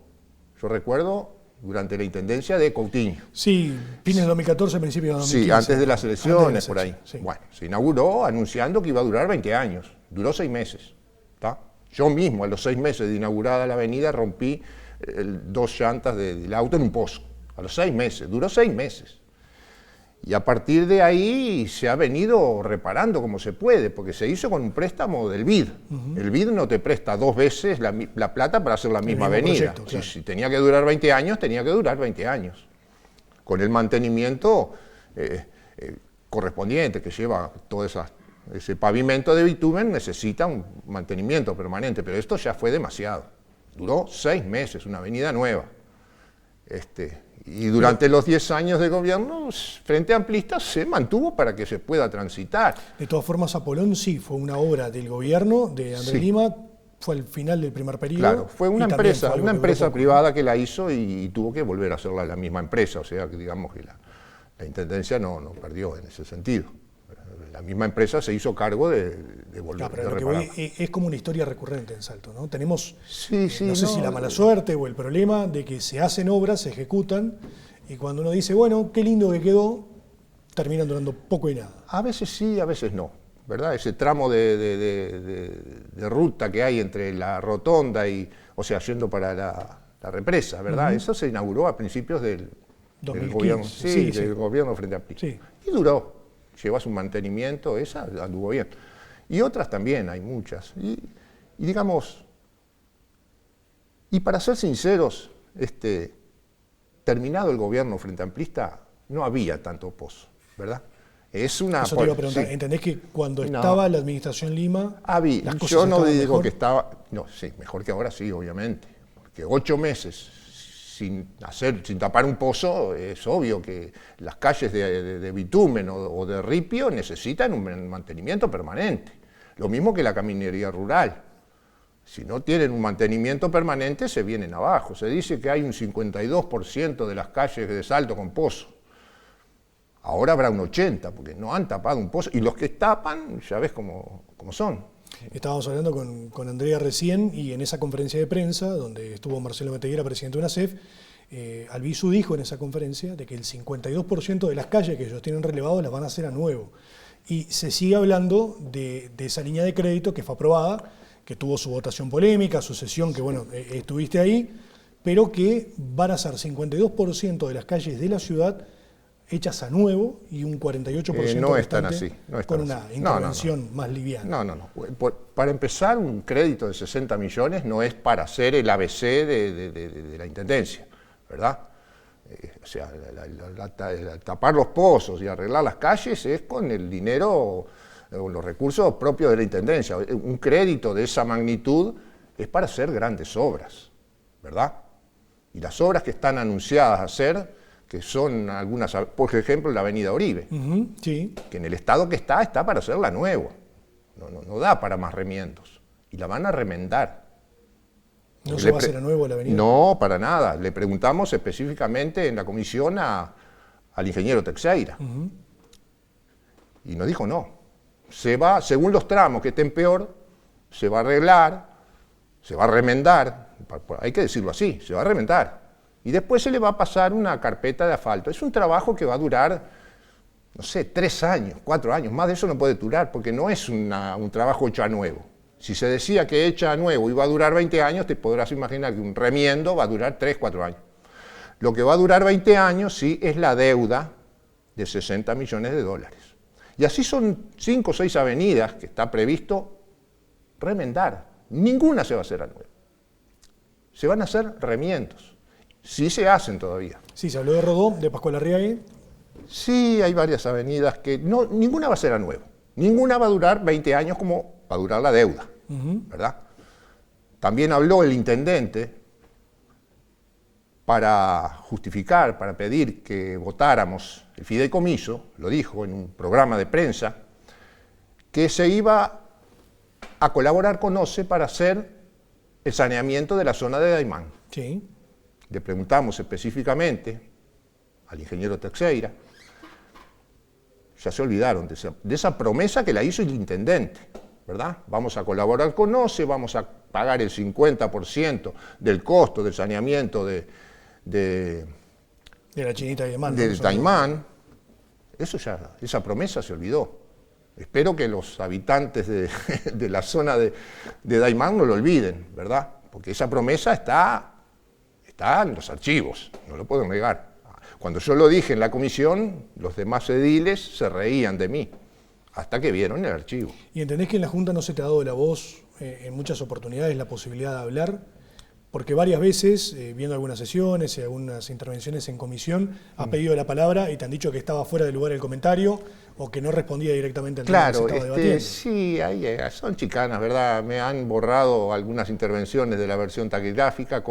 yo recuerdo, durante la intendencia de Coutinho. Sí, fines de 2014, principios de 2015. Sí, antes de las elecciones, por ahí. Sí. Bueno, se inauguró anunciando que iba a durar 20 años. Duró 6 meses. ¿Tá? Yo mismo, a los 6 meses de inaugurada la avenida, rompí 2 llantas del auto en un pozo. A los 6 meses. Duró 6 meses. Y a partir de ahí se ha venido reparando como se puede, porque se hizo con un préstamo del BID. El BID no te presta 2 veces la plata para hacer la misma avenida. Proyecto, claro. Si tenía que durar 20 años, tenía que durar 20 años. Con el mantenimiento correspondiente que lleva todo ese pavimento de bitumen, necesita un mantenimiento permanente, pero esto ya fue demasiado. Duró 6 meses, una avenida nueva. Y durante los 10 años de gobierno, Frente Amplista se mantuvo para que se pueda transitar. De todas formas, Apolón sí fue una obra del gobierno de Andrés Lima, fue al final del primer periodo. Claro, fue una empresa privada que la hizo y tuvo que volver a hacerla la misma empresa, o sea que digamos que la Intendencia no perdió en ese sentido. La misma empresa se hizo cargo de volver a reparar. Pero lo que voy es como una historia recurrente en Salto, ¿no? Tenemos, no sé si la mala suerte o el problema de que se hacen obras, se ejecutan, y cuando uno dice, bueno, qué lindo que quedó, terminan durando poco y nada. A veces sí, a veces no, ¿verdad? Ese tramo de ruta que hay entre la rotonda o sea, yendo para la represa, ¿verdad? Eso se inauguró a principios del 2015, gobierno, del gobierno Frente Amplista. Sí. Y duró. Lleva su mantenimiento, esa anduvo bien. Y otras también, hay muchas. Y digamos, y para ser sinceros, terminado el gobierno Frente Amplista, no había tanto pozo, ¿verdad? Eso te iba a preguntar, ¿entendés que cuando estaba la administración Lima, las cosas yo no digo mejor? que estaba, no, sí, mejor que ahora sí, obviamente, porque 8 meses sin tapar un pozo, es obvio que las calles de bitumen o de ripio necesitan un mantenimiento permanente. Lo mismo que la caminería rural. Si no tienen un mantenimiento permanente, se vienen abajo. Se dice que hay un 52% de las calles de Salto con pozo. Ahora habrá un 80%, porque no han tapado un pozo. Y los que tapan, ya ves cómo son. Estábamos hablando con Andrea recién, y en esa conferencia de prensa, donde estuvo Marcelo Meteguera, presidente de UNACEF, Albizu dijo en esa conferencia de que el 52% de las calles que ellos tienen relevados las van a hacer a nuevo. Y se sigue hablando de esa línea de crédito que fue aprobada, que tuvo su votación polémica, su sesión, que bueno, estuviste ahí, pero que van a ser 52% de las calles de la ciudad hechas a nuevo y un 48% no están así, no están con así. una intervención más liviana. No. Para empezar, un crédito de 60 millones no es para hacer el ABC de la Intendencia, ¿verdad? O sea, tapar los pozos y arreglar las calles es con el dinero o los recursos propios de la Intendencia. Un crédito de esa magnitud es para hacer grandes obras, ¿verdad? Y las obras que están anunciadas a hacer, que son algunas, por ejemplo, la avenida Oribe, sí, que en el estado que está para hacerla nueva. No da para más remiendos. Y la van a remendar. ¿No se va a hacer a nuevo la avenida? No, para nada. Le preguntamos específicamente en la comisión al ingeniero Teixeira. Y nos dijo no. Se va, según los tramos que estén peor, se va a arreglar, se va a remendar. Hay que decirlo así, se va a remendar. Y después se le va a pasar una carpeta de asfalto. Es un trabajo que va a durar, no sé, 3 años, 4 años. Más de eso no puede durar, porque no es un trabajo hecho a nuevo. Si se decía que hecha a nuevo iba a durar 20 años, te podrás imaginar que un remiendo va a durar 3, 4 años. Lo que va a durar 20 años, sí, es la deuda de $60 millones. Y así son 5 o 6 avenidas que está previsto remendar. Ninguna se va a hacer a nuevo. Se van a hacer remiendos. Sí se hacen todavía. Sí, se habló de Rodó, de Pascual Arriague. Sí, hay varias avenidas que ninguna va a ser a nuevo. Ninguna va a durar 20 años como va a durar la deuda, ¿verdad? También habló el intendente para justificar, para pedir que votáramos el fideicomiso, lo dijo en un programa de prensa, que se iba a colaborar con OCE para hacer el saneamiento de la zona de Daymán. Sí. Le preguntamos específicamente al ingeniero Teixeira, ya se olvidaron de esa promesa que la hizo el intendente, ¿verdad? Vamos a colaborar con OCE, vamos a pagar el 50% del costo del saneamiento de la Chinita de Daymán. Del Daymán. Esa promesa se olvidó. Espero que los habitantes de la zona de Daymán no lo olviden, ¿verdad? Porque esa promesa está en los archivos, no lo puedo negar. Cuando yo lo dije en la comisión, los demás ediles se reían de mí, hasta que vieron el archivo. ¿Y entendés que en la Junta no se te ha dado la voz en muchas oportunidades, la posibilidad de hablar? Porque varias veces, viendo algunas sesiones y algunas intervenciones en comisión, has pedido la palabra y te han dicho que estaba fuera de lugar el comentario o que no respondía directamente al tema que se estaba debatiendo. Sí, son chicanas, ¿verdad? Me han borrado algunas intervenciones de la versión taquigráfica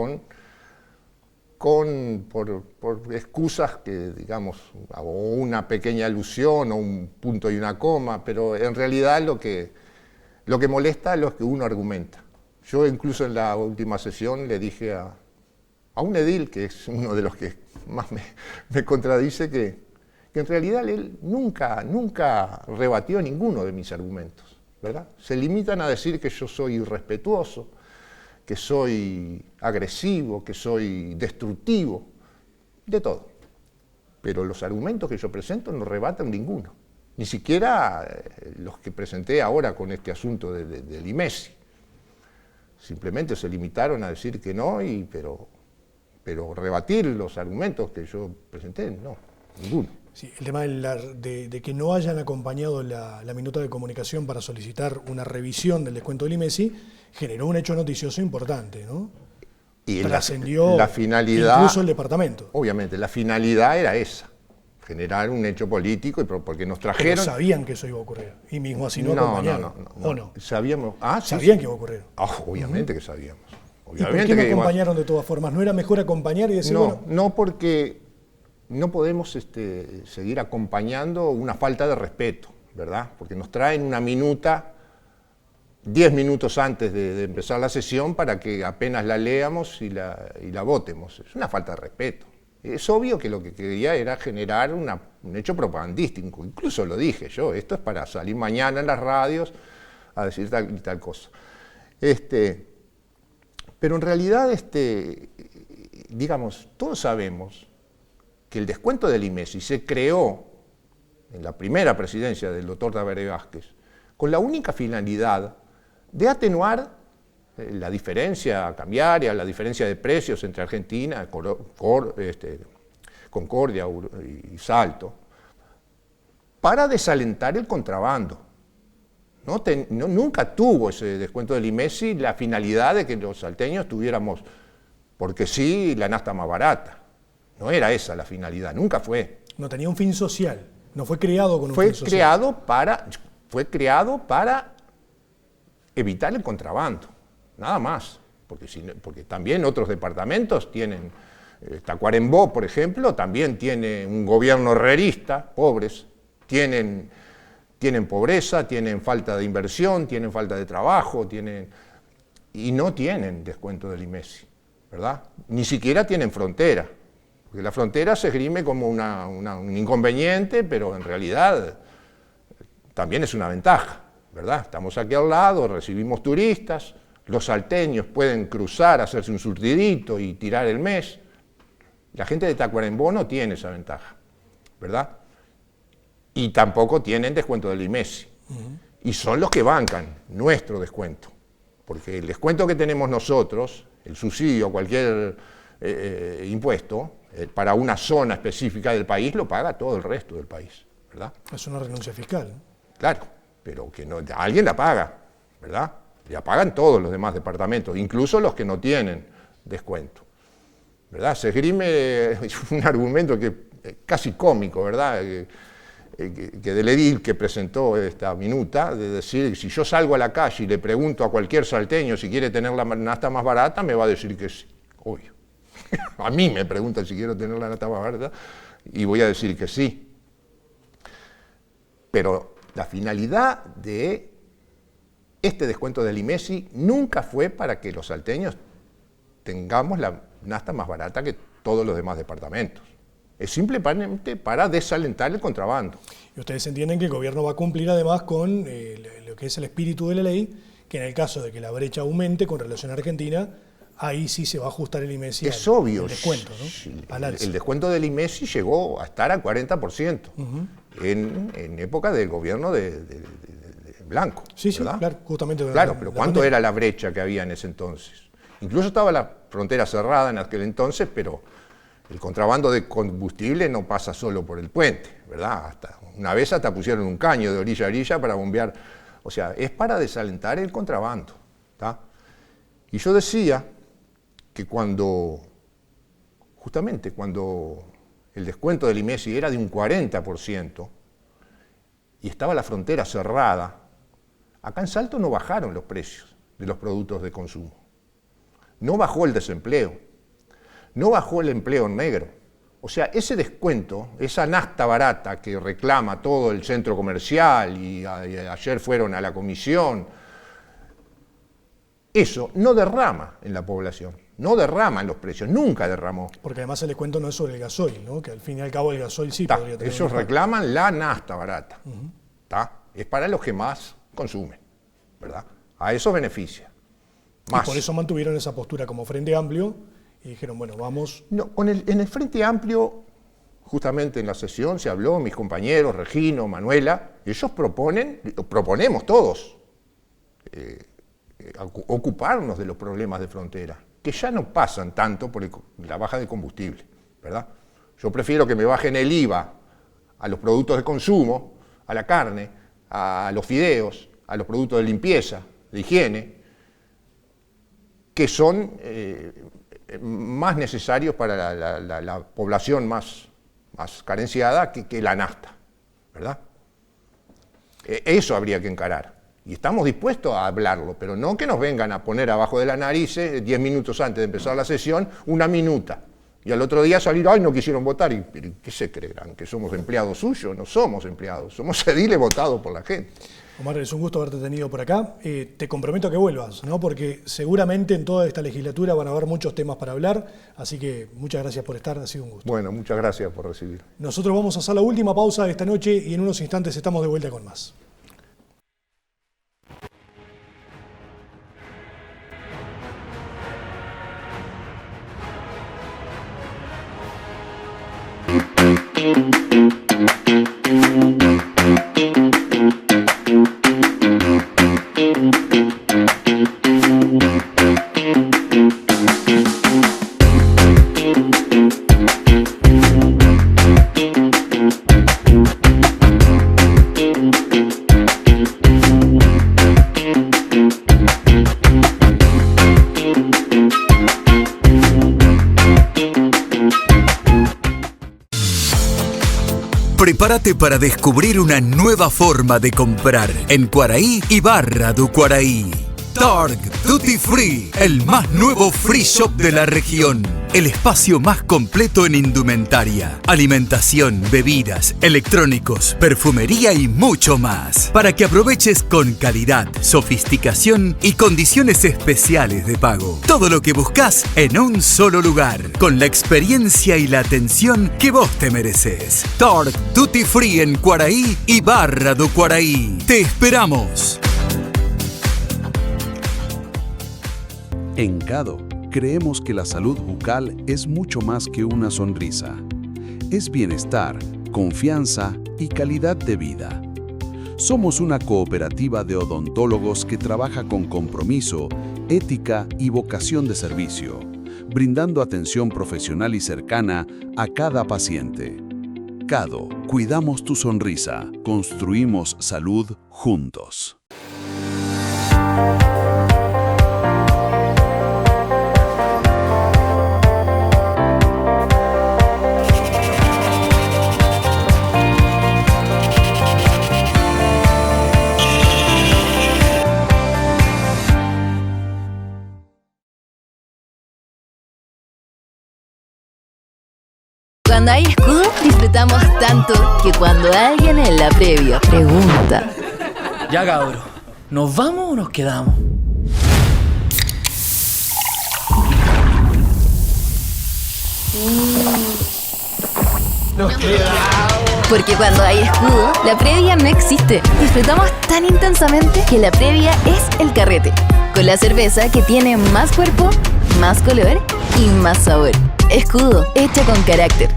por excusas que, digamos, o una pequeña alusión o un punto y una coma, pero en realidad lo que molesta es lo que uno argumenta. Yo incluso en la última sesión le dije a un edil, que es uno de los que más me contradice, que en realidad él nunca rebatió ninguno de mis argumentos, ¿verdad? Se limitan a decir que yo soy irrespetuoso, que soy agresivo, que soy destructivo, de todo. Pero los argumentos que yo presento no rebatan ninguno, ni siquiera los que presenté ahora con este asunto del IMESI. Simplemente se limitaron a decir que no, pero rebatir los argumentos que yo presenté, no, ninguno. Sí, el tema de que no hayan acompañado la minuta de comunicación para solicitar una revisión del descuento del IMESI generó un hecho noticioso importante, ¿no? Y trascendió la finalidad, incluso el departamento. Obviamente, la finalidad era esa, generar un hecho político, y porque nos trajeron... Pero sabían que eso iba a ocurrir, y mismo así no acompañaron, ¿o no? Sabíamos... Sabían que iba a ocurrir. Obviamente que sabíamos. Obviamente. ¿Y por qué no acompañaron de todas formas? ¿No era mejor acompañar y decir, No, porque no podemos seguir acompañando una falta de respeto, ¿verdad? Porque nos traen una minuta 10 minutos antes de empezar la sesión para que apenas la leamos y la votemos. Es una falta de respeto. Es obvio que lo que quería era generar un hecho propagandístico. Incluso lo dije yo, esto es para salir mañana en las radios a decir tal y tal cosa. Pero en realidad, digamos, todos sabemos que el descuento del IMESI se creó en la primera presidencia del doctor Tabaré Vázquez con la única finalidad de atenuar la diferencia cambiaria, la diferencia de precios entre Argentina, Concordia y Salto, para desalentar el contrabando. Nunca tuvo ese descuento del IMESI la finalidad de que los salteños tuviéramos, porque sí, la nafta más barata. No era esa la finalidad, nunca fue. No tenía un fin social, no fue creado con un fin social. Fue creado para evitar el contrabando, nada más. Porque también otros departamentos tienen, Tacuarembó, por ejemplo, también tiene un gobierno herrerista, pobres, tienen pobreza, tienen falta de inversión, tienen falta de trabajo, y no tienen descuento del IMESI, ¿verdad? Ni siquiera tienen frontera, porque la frontera se esgrime como un inconveniente, pero en realidad también es una ventaja, ¿verdad? Estamos aquí al lado, recibimos turistas, los salteños pueden cruzar, hacerse un surtidito y tirar el mes, La gente de Tacuarembó no tiene esa ventaja, ¿verdad? Y tampoco tienen descuento del IMESI. Y son los que bancan nuestro descuento. Porque el descuento que tenemos nosotros, el subsidio, cualquier impuesto, para una zona específica del país, lo paga todo el resto del país, ¿verdad? Es una renuncia fiscal. Claro, pero que no, alguien la paga, ¿verdad? La pagan todos los demás departamentos, incluso los que no tienen descuento, ¿verdad? Se esgrime un argumento que casi cómico, ¿verdad? Que del edil que presentó esta minuta, de decir que si yo salgo a la calle y le pregunto a cualquier salteño si quiere tener la nafta más barata, me va a decir que sí, obvio. A mí me preguntan si quiero tener la nafta más barata y voy a decir que sí. Pero la finalidad de este descuento del IMESI nunca fue para que los salteños tengamos la nafta más barata que todos los demás departamentos. Es simplemente para desalentar el contrabando. Y ustedes entienden que el gobierno va a cumplir además con lo que es el espíritu de la ley, que en el caso de que la brecha aumente con relación a Argentina, ahí sí se va a ajustar el IMESI. Es obvio. El descuento, ¿no? El descuento del IMESI llegó a estar al 40% en época del gobierno de Blanco. Sí, ¿verdad? sí, claro, justamente. Claro, pero ¿cuánto era la brecha que había en ese entonces? Incluso estaba la frontera cerrada en aquel entonces, pero el contrabando de combustible no pasa solo por el puente, ¿verdad? Una vez hasta pusieron un caño de orilla a orilla para bombear. O sea, es para desalentar el contrabando, ¿tá? Y yo decía que justamente cuando el descuento del IMESI era de un 40% y estaba la frontera cerrada, acá en Salto no bajaron los precios de los productos de consumo. No bajó el desempleo, no bajó el empleo negro. O sea, ese descuento, esa nafta barata que reclama todo el centro comercial y ayer fueron a la comisión, eso no derrama en la población, no derrama en los precios, nunca derramó. Porque además el descuento no es sobre el gasoil, ¿no? Que al fin y al cabo el gasoil sí podría tener. Ellos reclaman la nafta barata, es para los que más consumen, ¿verdad? A eso beneficia. Más. Y por eso mantuvieron esa postura como Frente Amplio y dijeron, bueno, vamos... No, en el Frente Amplio, justamente en la sesión se habló, mis compañeros, Regino, Manuela, ellos proponemos todos, ocuparnos de los problemas de frontera, que ya no pasan tanto por la baja de combustible, ¿verdad? Yo prefiero que me bajen el IVA a los productos de consumo, a la carne, a los fideos, a los productos de limpieza, de higiene, que son más necesarios para la población más carenciada que la nafta, ¿verdad? Eso habría que encarar. Y estamos dispuestos a hablarlo, pero no que nos vengan a poner abajo de la nariz 10 minutos antes de empezar la sesión, una minuta. Y al otro día salir, ay, no quisieron votar. ¿Y qué se creerán? ¿Que somos empleados suyos? No somos empleados, somos ediles votados por la gente. Omar, es un gusto haberte tenido por acá. Te comprometo a que vuelvas, ¿no? Porque seguramente en toda esta legislatura van a haber muchos temas para hablar, así que muchas gracias por estar, ha sido un gusto. Bueno, muchas gracias por recibir. Nosotros vamos a hacer la última pausa de esta noche y en unos instantes estamos de vuelta con más. Prepárate para descubrir una nueva forma de comprar en Quaraí y Barra do Quaraí. Targ Duty Free, el más nuevo free shop de la región. El espacio más completo en indumentaria, alimentación, bebidas, electrónicos, perfumería y mucho más. Para que aproveches con calidad, sofisticación y condiciones especiales de pago. Todo lo que buscas en un solo lugar, con la experiencia y la atención que vos te mereces. Targ Duty Free en Quaraí y Barra do Quaraí. ¡Te esperamos! En Cado Creemos que la salud bucal es mucho más que una sonrisa. Es bienestar, confianza y calidad de vida. Somos una cooperativa de odontólogos que trabaja con compromiso, ética y vocación de servicio, brindando atención profesional y cercana a cada paciente. CADO, cuidamos tu sonrisa, construimos salud juntos. Cuando hay escudo, disfrutamos tanto que cuando alguien en la previa pregunta: Ya cabro, ¿nos vamos o nos quedamos? Nos quedamos. Porque cuando hay escudo, la previa no existe. Disfrutamos tan intensamente que la previa es el carrete. Con la cerveza que tiene más cuerpo, más color y más sabor. Escudo, hecha con carácter.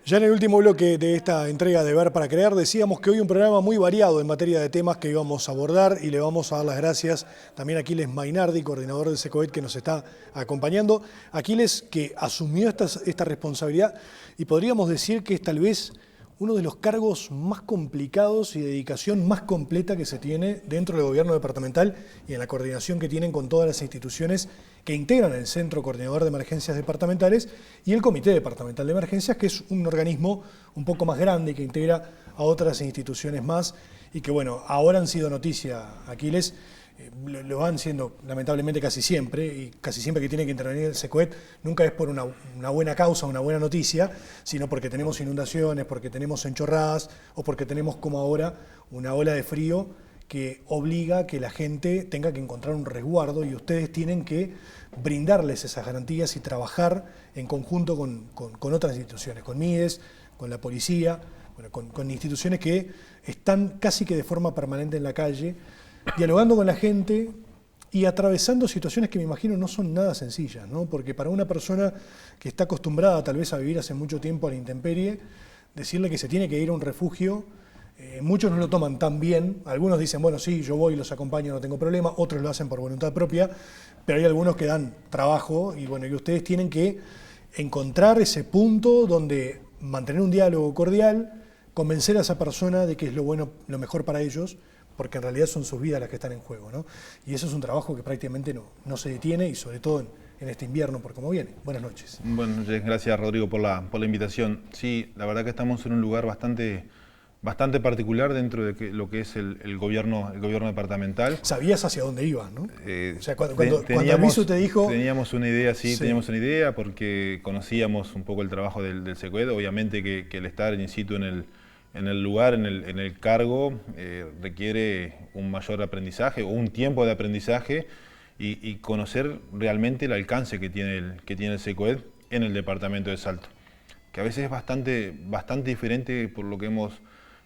Ya en el último bloque de esta entrega de Ver para Creer decíamos que hoy un programa muy variado en materia de temas que íbamos a abordar y le vamos a dar las gracias también a Aquiles Mainardi, coordinador del SECOED, que nos está acompañando. Aquiles, que asumió esta responsabilidad y podríamos decir que es tal vez uno de los cargos más complicados y dedicación más completa que se tiene dentro del gobierno departamental y en la coordinación que tienen con todas las instituciones que integran el Centro Coordinador de Emergencias Departamentales y el Comité Departamental de Emergencias, que es un organismo un poco más grande y que integra a otras instituciones más y que, bueno, ahora han sido noticia, Aquiles, lo van siendo lamentablemente casi siempre, y casi siempre que tiene que intervenir el SECOED nunca es por una buena causa, una buena noticia, sino porque tenemos inundaciones, porque tenemos enchorradas o porque tenemos, como ahora, una ola de frío que obliga a que la gente tenga que encontrar un resguardo y ustedes tienen que brindarles esas garantías y trabajar en conjunto con otras instituciones, con MIDES, con la policía, bueno, con instituciones que están casi que de forma permanente en la calle, dialogando con la gente y atravesando situaciones que me imagino no son nada sencillas, ¿no? Porque para una persona que está acostumbrada tal vez a vivir hace mucho tiempo a la intemperie, decirle que se tiene que ir a un refugio, muchos no lo toman tan bien. Algunos dicen, bueno, sí, yo voy y los acompaño, no tengo problema. Otros lo hacen por voluntad propia, pero hay algunos que dan trabajo y bueno, y ustedes tienen que encontrar ese punto donde mantener un diálogo cordial, convencer a esa persona de que es lo bueno, lo mejor para ellos, porque en realidad son sus vidas las que están en juego, ¿no? Y eso es un trabajo que prácticamente no se detiene y sobre todo en este invierno, por cómo viene. Buenas noches. Buenas noches, gracias Rodrigo por la invitación. Sí, la verdad que estamos en un lugar bastante particular dentro de lo que es el gobierno departamental. Sabías hacia dónde ibas, ¿no? O sea, cuando Alviso te dijo... Teníamos una idea, sí, teníamos una idea porque conocíamos un poco el trabajo del SECOED, obviamente que el estar in situ en el lugar, en el cargo, requiere un mayor aprendizaje o un tiempo de aprendizaje y conocer realmente el alcance que tiene el SECOED en el departamento de Salto, que a veces es bastante diferente por lo que hemos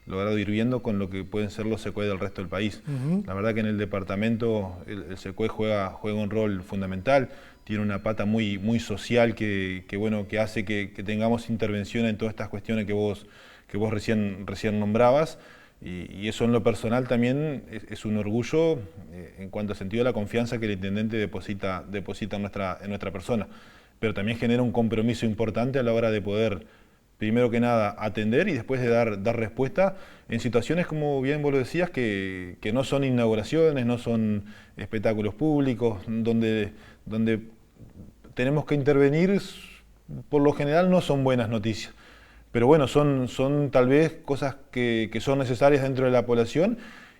logrado ir viendo con lo que pueden ser los SECOED del resto del país. La verdad que en el departamento el SECOED juega un rol fundamental, tiene una pata muy social que hace que tengamos intervención en todas estas cuestiones que vos recién nombrabas, y eso en lo personal también es un orgullo en cuanto al sentido de la confianza que el intendente deposita en nuestra persona, pero también genera un compromiso importante a la hora de poder, primero que nada, atender y después de dar respuesta en situaciones, como bien vos lo decías, que no son inauguraciones, no son espectáculos públicos, donde tenemos que intervenir, por lo general no son buenas noticias. Pero bueno, son tal vez cosas que son necesarias dentro de la población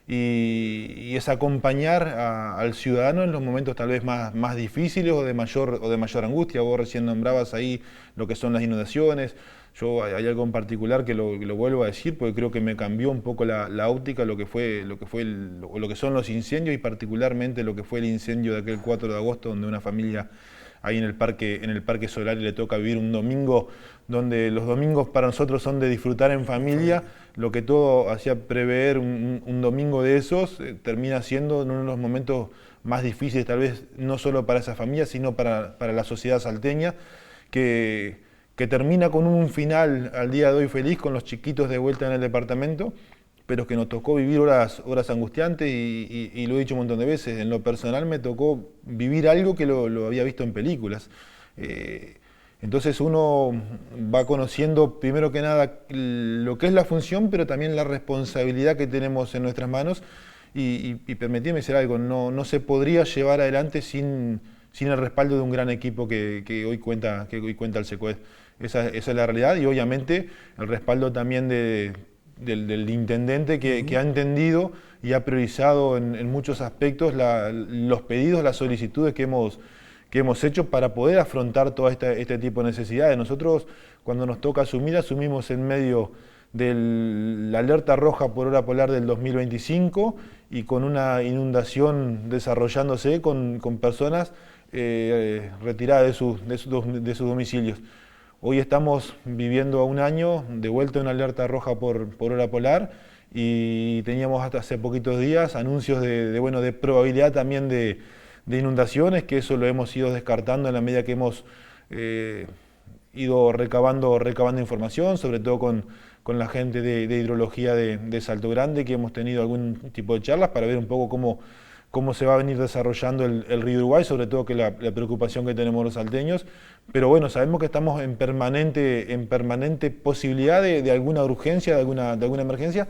y es acompañar al ciudadano en los momentos tal vez más difíciles o de mayor angustia. Vos recién nombrabas ahí lo que son las inundaciones. Yo hay algo en particular que lo vuelvo a decir porque creo que me cambió un poco la óptica lo que son los incendios y particularmente lo que fue el incendio de aquel 4 de agosto donde una familia ahí en el Parque Solar le toca vivir un domingo donde los domingos para nosotros son de disfrutar en familia, lo que todo hacía prever un domingo de esos, termina siendo uno de los momentos más difíciles, tal vez no solo para esa familia, sino para la sociedad salteña, que termina con un final al día de hoy feliz, con los chiquitos de vuelta en el departamento, pero que nos tocó vivir horas angustiantes y lo he dicho un montón de veces. En lo personal me tocó vivir algo que lo había visto en películas. Entonces uno va conociendo primero que nada lo que es la función, pero también la responsabilidad que tenemos en nuestras manos. Y permitidme decir algo, no se podría llevar adelante sin el respaldo de un gran equipo que hoy cuenta el SECOED. Esa es la realidad, y obviamente el respaldo también del intendente que ha entendido y ha priorizado en muchos aspectos los pedidos, las solicitudes que hemos hecho para poder afrontar todo este tipo de necesidades. Nosotros, cuando nos toca asumimos en medio de la alerta roja por hora polar del 2025 y con una inundación desarrollándose con personas retiradas de sus domicilios. Hoy estamos viviendo a un año de vuelta a una alerta roja por hora polar, y teníamos hasta hace poquitos días anuncios de probabilidad también de inundaciones, que eso lo hemos ido descartando en la medida que hemos ido recabando información, sobre todo con la gente de hidrología de Salto Grande, que hemos tenido algún tipo de charlas para ver un poco cómo se va a venir desarrollando el río Uruguay, sobre todo que la preocupación que tenemos los salteños. Pero bueno, sabemos que estamos en permanente posibilidad de alguna urgencia, de alguna emergencia,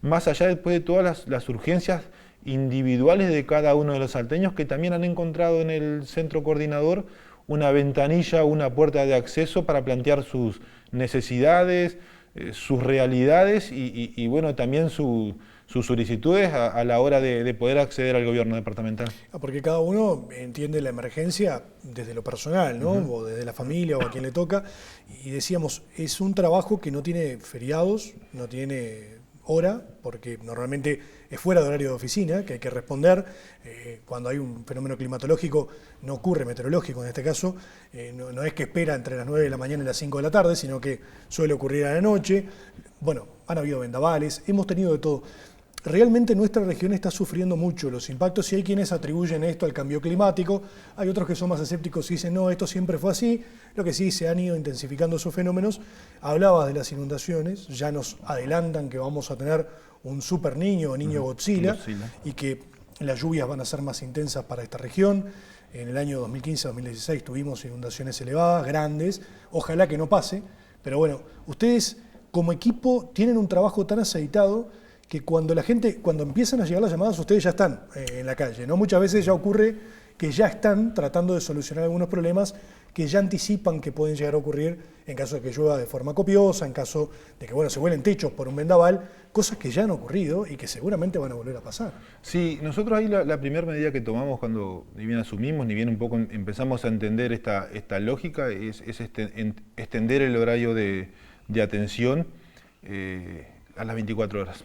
más allá después de todas las urgencias individuales de cada uno de los salteños, que también han encontrado en el centro coordinador una ventanilla, una puerta de acceso para plantear sus necesidades, sus realidades y bueno, también sus solicitudes a la hora de poder acceder al gobierno departamental. Porque cada uno entiende la emergencia desde lo personal, ¿no? O desde la familia o a quien le toca. Y decíamos, es un trabajo que no tiene feriados, no tiene hora, porque normalmente es fuera de horario de oficina, que hay que responder. Cuando hay un fenómeno climatológico, no ocurre meteorológico en este caso, no es que espera entre las 9 de la mañana y las 5 de la tarde, sino que suele ocurrir a la noche. Bueno, han habido vendavales, hemos tenido de todo. Realmente nuestra región está sufriendo mucho los impactos, y hay quienes atribuyen esto al cambio climático, hay otros que son más escépticos y dicen no, esto siempre fue así. Lo que sí, se han ido intensificando esos fenómenos. Hablabas de las inundaciones, ya nos adelantan que vamos a tener un super niño o niño Godzilla, y que las lluvias van a ser más intensas para esta región. En el año 2015-2016 tuvimos inundaciones elevadas, grandes, ojalá que no pase, pero bueno, ustedes como equipo tienen un trabajo tan aceitado que cuando empiezan a llegar las llamadas, ustedes ya están en la calle, ¿no? Muchas veces ya ocurre que ya están tratando de solucionar algunos problemas que ya anticipan que pueden llegar a ocurrir en caso de que llueva de forma copiosa, en caso de que se vuelen techos por un vendaval, cosas que ya han ocurrido y que seguramente van a volver a pasar. Sí, nosotros ahí la primera medida que tomamos cuando ni bien asumimos, ni bien un poco empezamos a entender esta lógica, es extender el horario de atención a las 24 horas.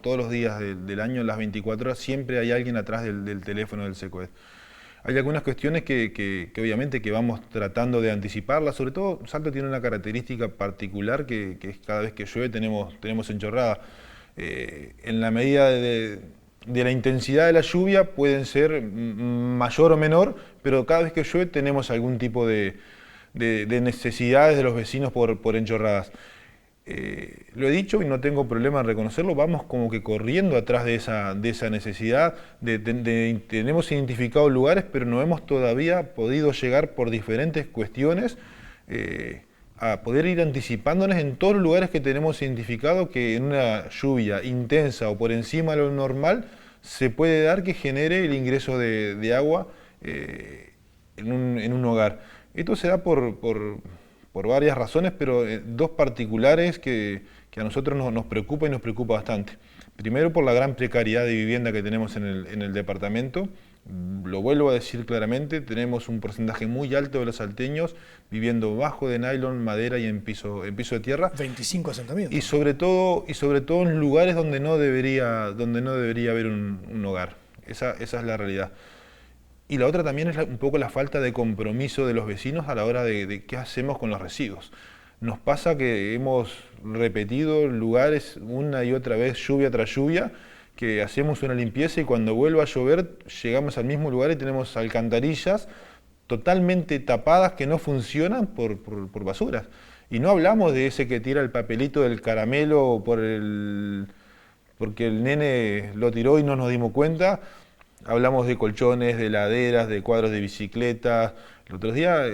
Todos los días del año, a las 24 horas, siempre hay alguien atrás del teléfono del SECOED. Hay algunas cuestiones que obviamente que vamos tratando de anticiparlas, sobre todo Salto tiene una característica particular que es cada vez que llueve tenemos enchorrada. En la medida de la intensidad de la lluvia pueden ser mayor o menor, pero cada vez que llueve tenemos algún tipo de necesidades de los vecinos por enchorradas. Lo he dicho y no tengo problema en reconocerlo, vamos como que corriendo atrás de esa necesidad, tenemos identificados lugares, pero no hemos todavía podido llegar por diferentes cuestiones a poder ir anticipándonos en todos los lugares que tenemos identificado que en una lluvia intensa o por encima de lo normal se puede dar que genere el ingreso de agua en un hogar. Esto se da por varias razones, pero dos particulares que a nosotros nos preocupa y nos preocupa bastante. Primero, por la gran precariedad de vivienda que tenemos en el departamento. Lo vuelvo a decir claramente, tenemos un porcentaje muy alto de los salteños viviendo bajo de nylon, madera y en piso de tierra. 25 asentamientos. Y sobre todo en lugares donde no debería haber un hogar. Esa es la realidad. Y la otra también es un poco la falta de compromiso de los vecinos a la hora de qué hacemos con los residuos. nos pasa que hemos repetido lugares una y otra vez, lluvia tras lluvia, que hacemos una limpieza y cuando vuelve a llover llegamos al mismo lugar y tenemos alcantarillas totalmente tapadas que no funcionan por basuras. Y no hablamos de ese que tira el papelito del caramelo porque el nene lo tiró y no nos dimos cuenta. Hablamos de colchones, de heladeras, de cuadros de bicicleta. El otro día,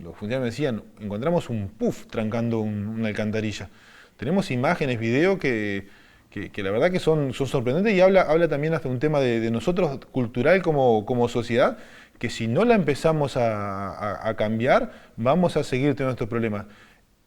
los funcionarios me decían, encontramos un puff trancando una alcantarilla. Tenemos imágenes, videos que la verdad que son sorprendentes y habla también hasta un tema de nosotros cultural como sociedad, que si no la empezamos a cambiar, vamos a seguir teniendo estos problemas.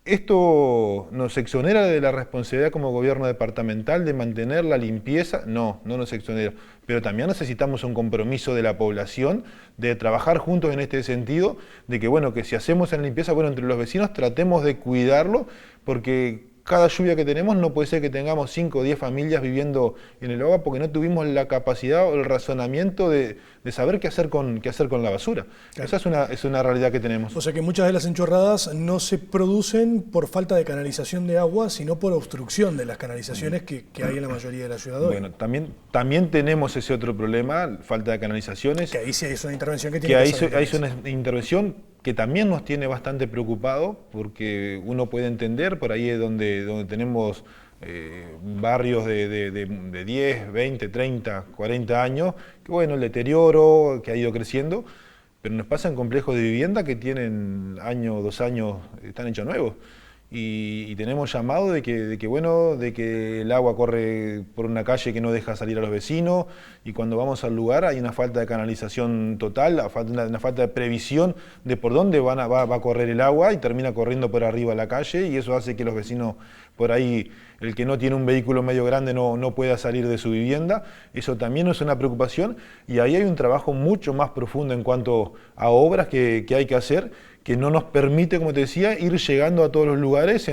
¿Esto nos exonera de la responsabilidad como gobierno departamental de mantener la limpieza? No nos exonera. Pero también necesitamos un compromiso de la población de trabajar juntos en este sentido, de que, bueno, que si hacemos la limpieza, bueno, entre los vecinos tratemos de cuidarlo, porque cada lluvia que tenemos no puede ser que tengamos 5 o 10 familias viviendo en el agua porque no tuvimos la capacidad o el razonamiento de saber qué hacer con la basura. Claro. Esa es una realidad que tenemos. O sea que muchas de las enchorradas no se producen por falta de canalización de agua, sino por obstrucción de las canalizaciones que hay en la mayoría de la ciudad hoy. Bueno, también tenemos ese otro problema, falta de canalizaciones. Que ahí sí es una intervención que tiene que hacer. Ahí es una intervención que también nos tiene bastante preocupado, porque uno puede entender, por ahí es donde tenemos barrios de 10, 20, 30, 40 años, que bueno, el deterioro que ha ido creciendo, pero nos pasa en complejos de vivienda que tienen año, 2 años, están hechos nuevos. Y tenemos llamado de que el agua corre por una calle que no deja salir a los vecinos, y cuando vamos al lugar hay una falta de canalización total, una falta de previsión de por dónde va a correr el agua y termina corriendo por arriba a la calle, y eso hace que los vecinos por ahí, el que no tiene un vehículo medio grande no pueda salir de su vivienda. Eso también es una preocupación, y ahí hay un trabajo mucho más profundo en cuanto a obras que hay que hacer, que no nos permite, como te decía, ir llegando a todos los lugares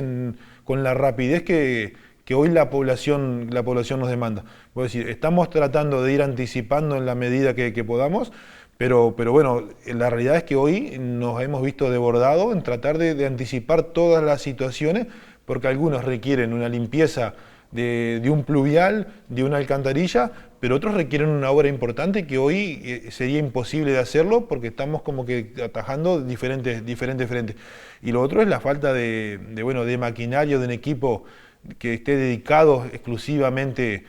con la rapidez que hoy la población nos demanda. Es decir, estamos tratando de ir anticipando en la medida que podamos, pero bueno, la realidad es que hoy nos hemos visto desbordados en tratar de anticipar todas las situaciones, porque algunos requieren una limpieza de un pluvial, de una alcantarilla, pero otros requieren una obra importante que hoy sería imposible de hacerlo porque estamos como que atajando diferentes frentes. Y lo otro es la falta de maquinaria, de un equipo que esté dedicado exclusivamente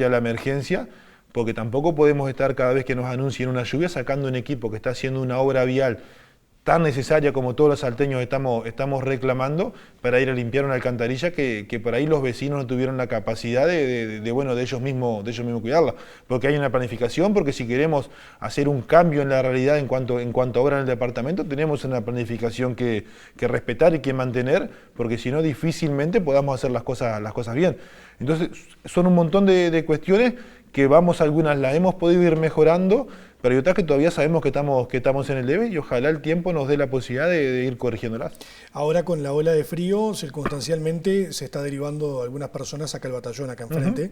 a la emergencia, porque tampoco podemos estar cada vez que nos anuncien una lluvia sacando un equipo que está haciendo una obra vial tan necesaria como todos los salteños estamos reclamando para ir a limpiar una alcantarilla que por ahí los vecinos no tuvieron la capacidad de ellos mismos cuidarla. Porque hay una planificación, porque si queremos hacer un cambio en la realidad en cuanto a obra en el departamento, tenemos una planificación que respetar y que mantener, porque si no difícilmente podamos hacer las cosas bien. Entonces son un montón de cuestiones que algunas las hemos podido ir mejorando, pero hay otras que todavía sabemos que estamos en el debe, y ojalá el tiempo nos dé la posibilidad de ir corrigiéndolas. Ahora con la ola de frío, circunstancialmente se está derivando algunas personas acá al batallón, acá enfrente,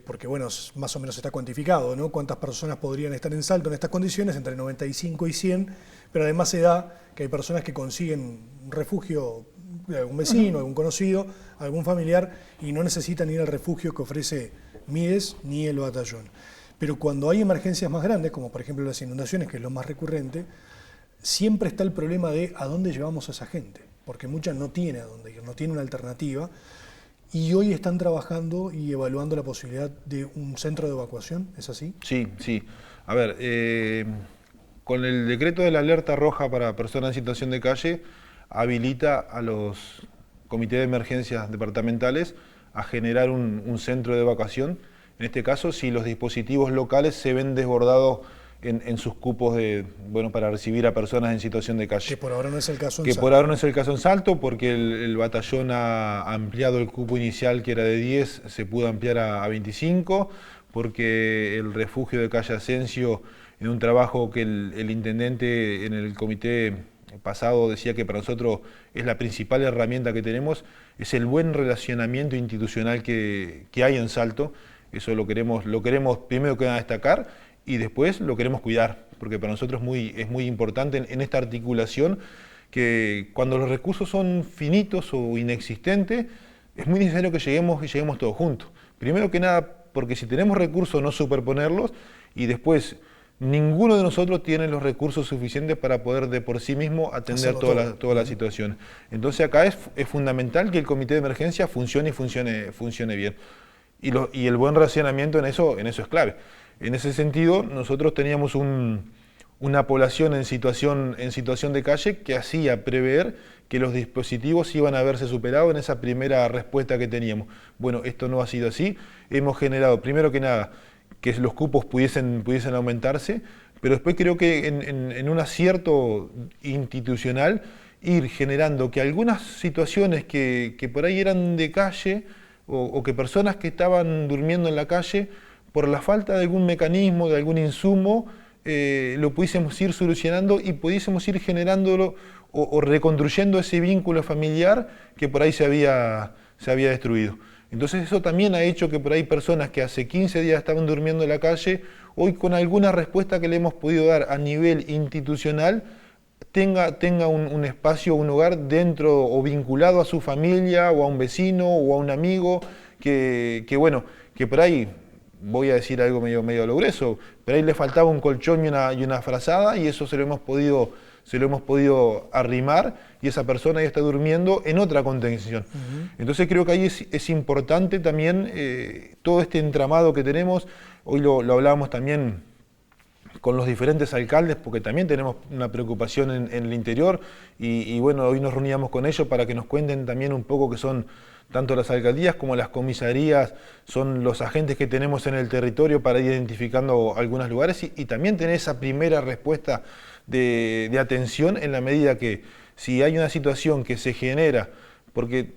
porque bueno, más o menos está cuantificado, ¿no? Cuántas personas podrían estar en Salto en estas condiciones, entre 95 y 100, pero además se da que hay personas que consiguen un refugio de algún vecino, algún conocido, algún familiar, y no necesitan ir al refugio que ofrece Mides ni el batallón. Pero cuando hay emergencias más grandes, como por ejemplo las inundaciones, que es lo más recurrente, siempre está el problema de a dónde llevamos a esa gente, porque mucha no tiene a dónde ir, no tiene una alternativa, y hoy están trabajando y evaluando la posibilidad de un centro de evacuación, ¿es así? Sí. A ver, con el decreto de la alerta roja para personas en situación de calle, habilita a los comités de emergencias departamentales a generar un centro de evacuación. En este caso, si los dispositivos locales se ven desbordados en sus cupos para recibir a personas en situación de calle. Que por ahora no es el caso en Salto. Por ahora no es el caso en Salto, porque el batallón ha ampliado el cupo inicial, que era de 10, se pudo ampliar a 25, porque el refugio de calle Asensio, en un trabajo que el intendente en el comité pasado decía que para nosotros es la principal herramienta que tenemos, es el buen relacionamiento institucional que hay en Salto. Eso lo queremos primero que nada destacar, y después lo queremos cuidar, porque para nosotros es muy importante en esta articulación que cuando los recursos son finitos o inexistentes, es muy necesario que lleguemos todos juntos. Primero que nada, porque si tenemos recursos, no superponerlos, y después ninguno de nosotros tiene los recursos suficientes para poder de por sí mismo atender todas las situaciones. Entonces acá es fundamental que el comité de emergencia funcione y funcione bien. Y el buen racionamiento en eso es clave. En ese sentido, nosotros teníamos una población en situación de calle que hacía prever que los dispositivos iban a verse superados en esa primera respuesta que teníamos. Bueno, esto no ha sido así. Hemos generado, primero que nada, que los cupos pudiesen aumentarse, pero después creo que en un acierto institucional ir generando que algunas situaciones que por ahí eran de calle o que personas que estaban durmiendo en la calle, por la falta de algún mecanismo, de algún insumo, lo pudiésemos ir solucionando y pudiésemos ir generándolo o reconstruyendo ese vínculo familiar que por ahí se había destruido. Entonces eso también ha hecho que por ahí personas que hace 15 días estaban durmiendo en la calle, hoy con alguna respuesta que le hemos podido dar a nivel institucional, tenga un espacio, un hogar dentro o vinculado a su familia o a un vecino o a un amigo que por ahí, voy a decir algo medio lo grueso, pero ahí le faltaba un colchón y una frazada, y eso se lo hemos podido arrimar, y esa persona ya está durmiendo en otra contención. Entonces creo que ahí es importante también todo este entramado que tenemos. Hoy lo hablábamos también con los diferentes alcaldes, porque también tenemos una preocupación en el interior, y bueno, hoy nos reuníamos con ellos para que nos cuenten también un poco que son tanto las alcaldías como las comisarías, son los agentes que tenemos en el territorio para ir identificando algunos lugares y también tener esa primera respuesta de atención en la medida que si hay una situación que se genera, porque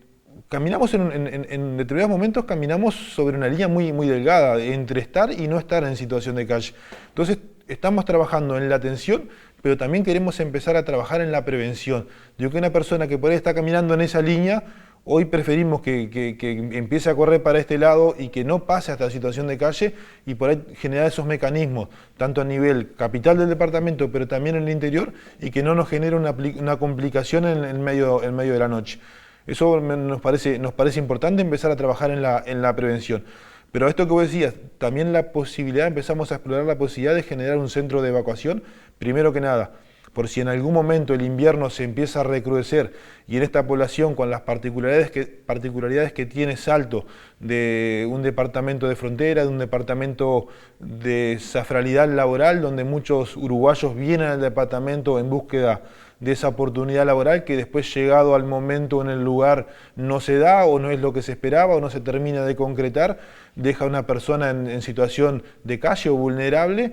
caminamos en determinados momentos, caminamos sobre una línea muy delgada entre estar y no estar en situación de calle. Entonces estamos trabajando en la atención, pero también queremos empezar a trabajar en la prevención. Digo que una persona que por ahí está caminando en esa línea, hoy preferimos que empiece a correr para este lado y que no pase hasta la situación de calle, y por ahí generar esos mecanismos, tanto a nivel capital del departamento, pero también en el interior, y que no nos genere una complicación en medio de la noche. Eso nos parece importante, empezar a trabajar en la prevención. Pero esto que vos decías, también empezamos a explorar la posibilidad de generar un centro de evacuación, primero que nada, por si en algún momento el invierno se empieza a recrudecer y en esta población, con las particularidades que tiene Salto, de un departamento de frontera, de un departamento de safralidad laboral, donde muchos uruguayos vienen al departamento en búsqueda de esa oportunidad laboral, que después, llegado al momento en el lugar, no se da o no es lo que se esperaba o no se termina de concretar, deja a una persona en situación de calle o vulnerable.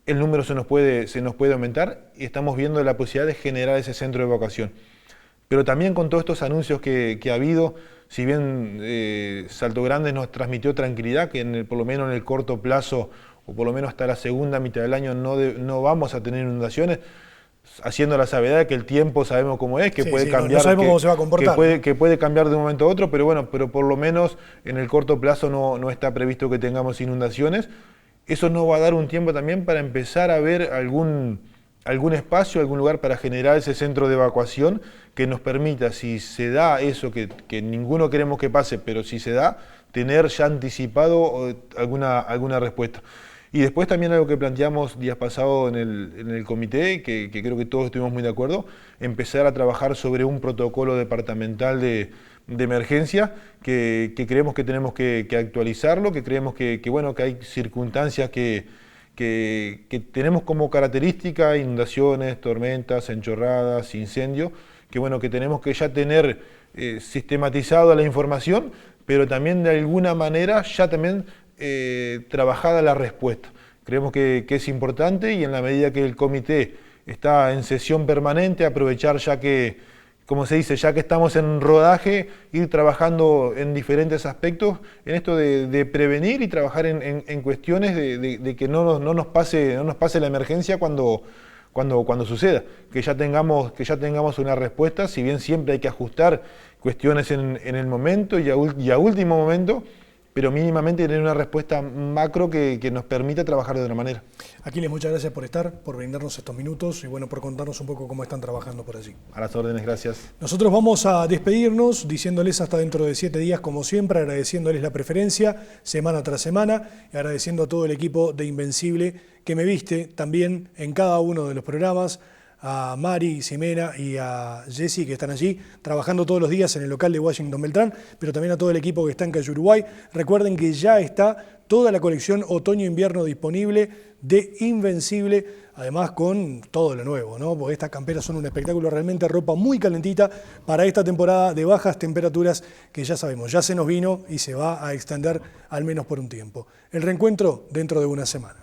El número se nos puede aumentar y estamos viendo la posibilidad de generar ese centro de evacuación. Pero también con todos estos anuncios que ha habido, si bien Salto Grande nos transmitió tranquilidad, que por lo menos en el corto plazo, o por lo menos hasta la segunda mitad del año, no vamos a tener inundaciones, haciendo la salvedad de que el tiempo sabemos cómo es, que puede cambiar, no sabemos cómo se va a comportar. Que puede cambiar de un momento a otro, pero bueno, pero por lo menos en el corto plazo no está previsto que tengamos inundaciones. Eso nos va a dar un tiempo también para empezar a ver algún espacio, algún lugar para generar ese centro de evacuación que nos permita, si se da eso que ninguno queremos que pase, pero si se da, tener ya anticipado alguna respuesta. Y después también algo que planteamos días pasados en el comité, que creo que todos estuvimos muy de acuerdo, empezar a trabajar sobre un protocolo departamental de emergencia que creemos que tenemos que actualizarlo, que creemos que hay circunstancias que tenemos como característica: inundaciones, tormentas, enchorradas, incendios, que tenemos que ya tener sistematizada la información, pero también de alguna manera ya también trabajada la respuesta. Creemos que es importante, y en la medida que el comité está en sesión permanente, aprovechar ya que, como se dice, ya que estamos en rodaje, ir trabajando en diferentes aspectos en esto de prevenir y trabajar en cuestiones de que no nos pase la emergencia cuando suceda, que ya tengamos una respuesta, si bien siempre hay que ajustar cuestiones en el momento y a último momento, pero mínimamente tener una respuesta macro que nos permita trabajar de otra manera. Aquiles, muchas gracias por estar, por brindarnos estos minutos y bueno, por contarnos un poco cómo están trabajando por allí. A las órdenes, gracias. Nosotros vamos a despedirnos diciéndoles hasta dentro de 7 días, como siempre, agradeciéndoles la preferencia semana tras semana y agradeciendo a todo el equipo de Invencible que me viste también en cada uno de los programas, a Mari, Ximena y a Jessy, que están allí trabajando todos los días en el local de Washington Beltrán, pero también a todo el equipo que está en Calle Uruguay. Recuerden que ya está toda la colección otoño-invierno disponible de Invencible, además con todo lo nuevo, ¿no? Porque estas camperas son un espectáculo, realmente ropa muy calentita para esta temporada de bajas temperaturas que ya sabemos, ya se nos vino y se va a extender al menos por un tiempo. El reencuentro dentro de una semana.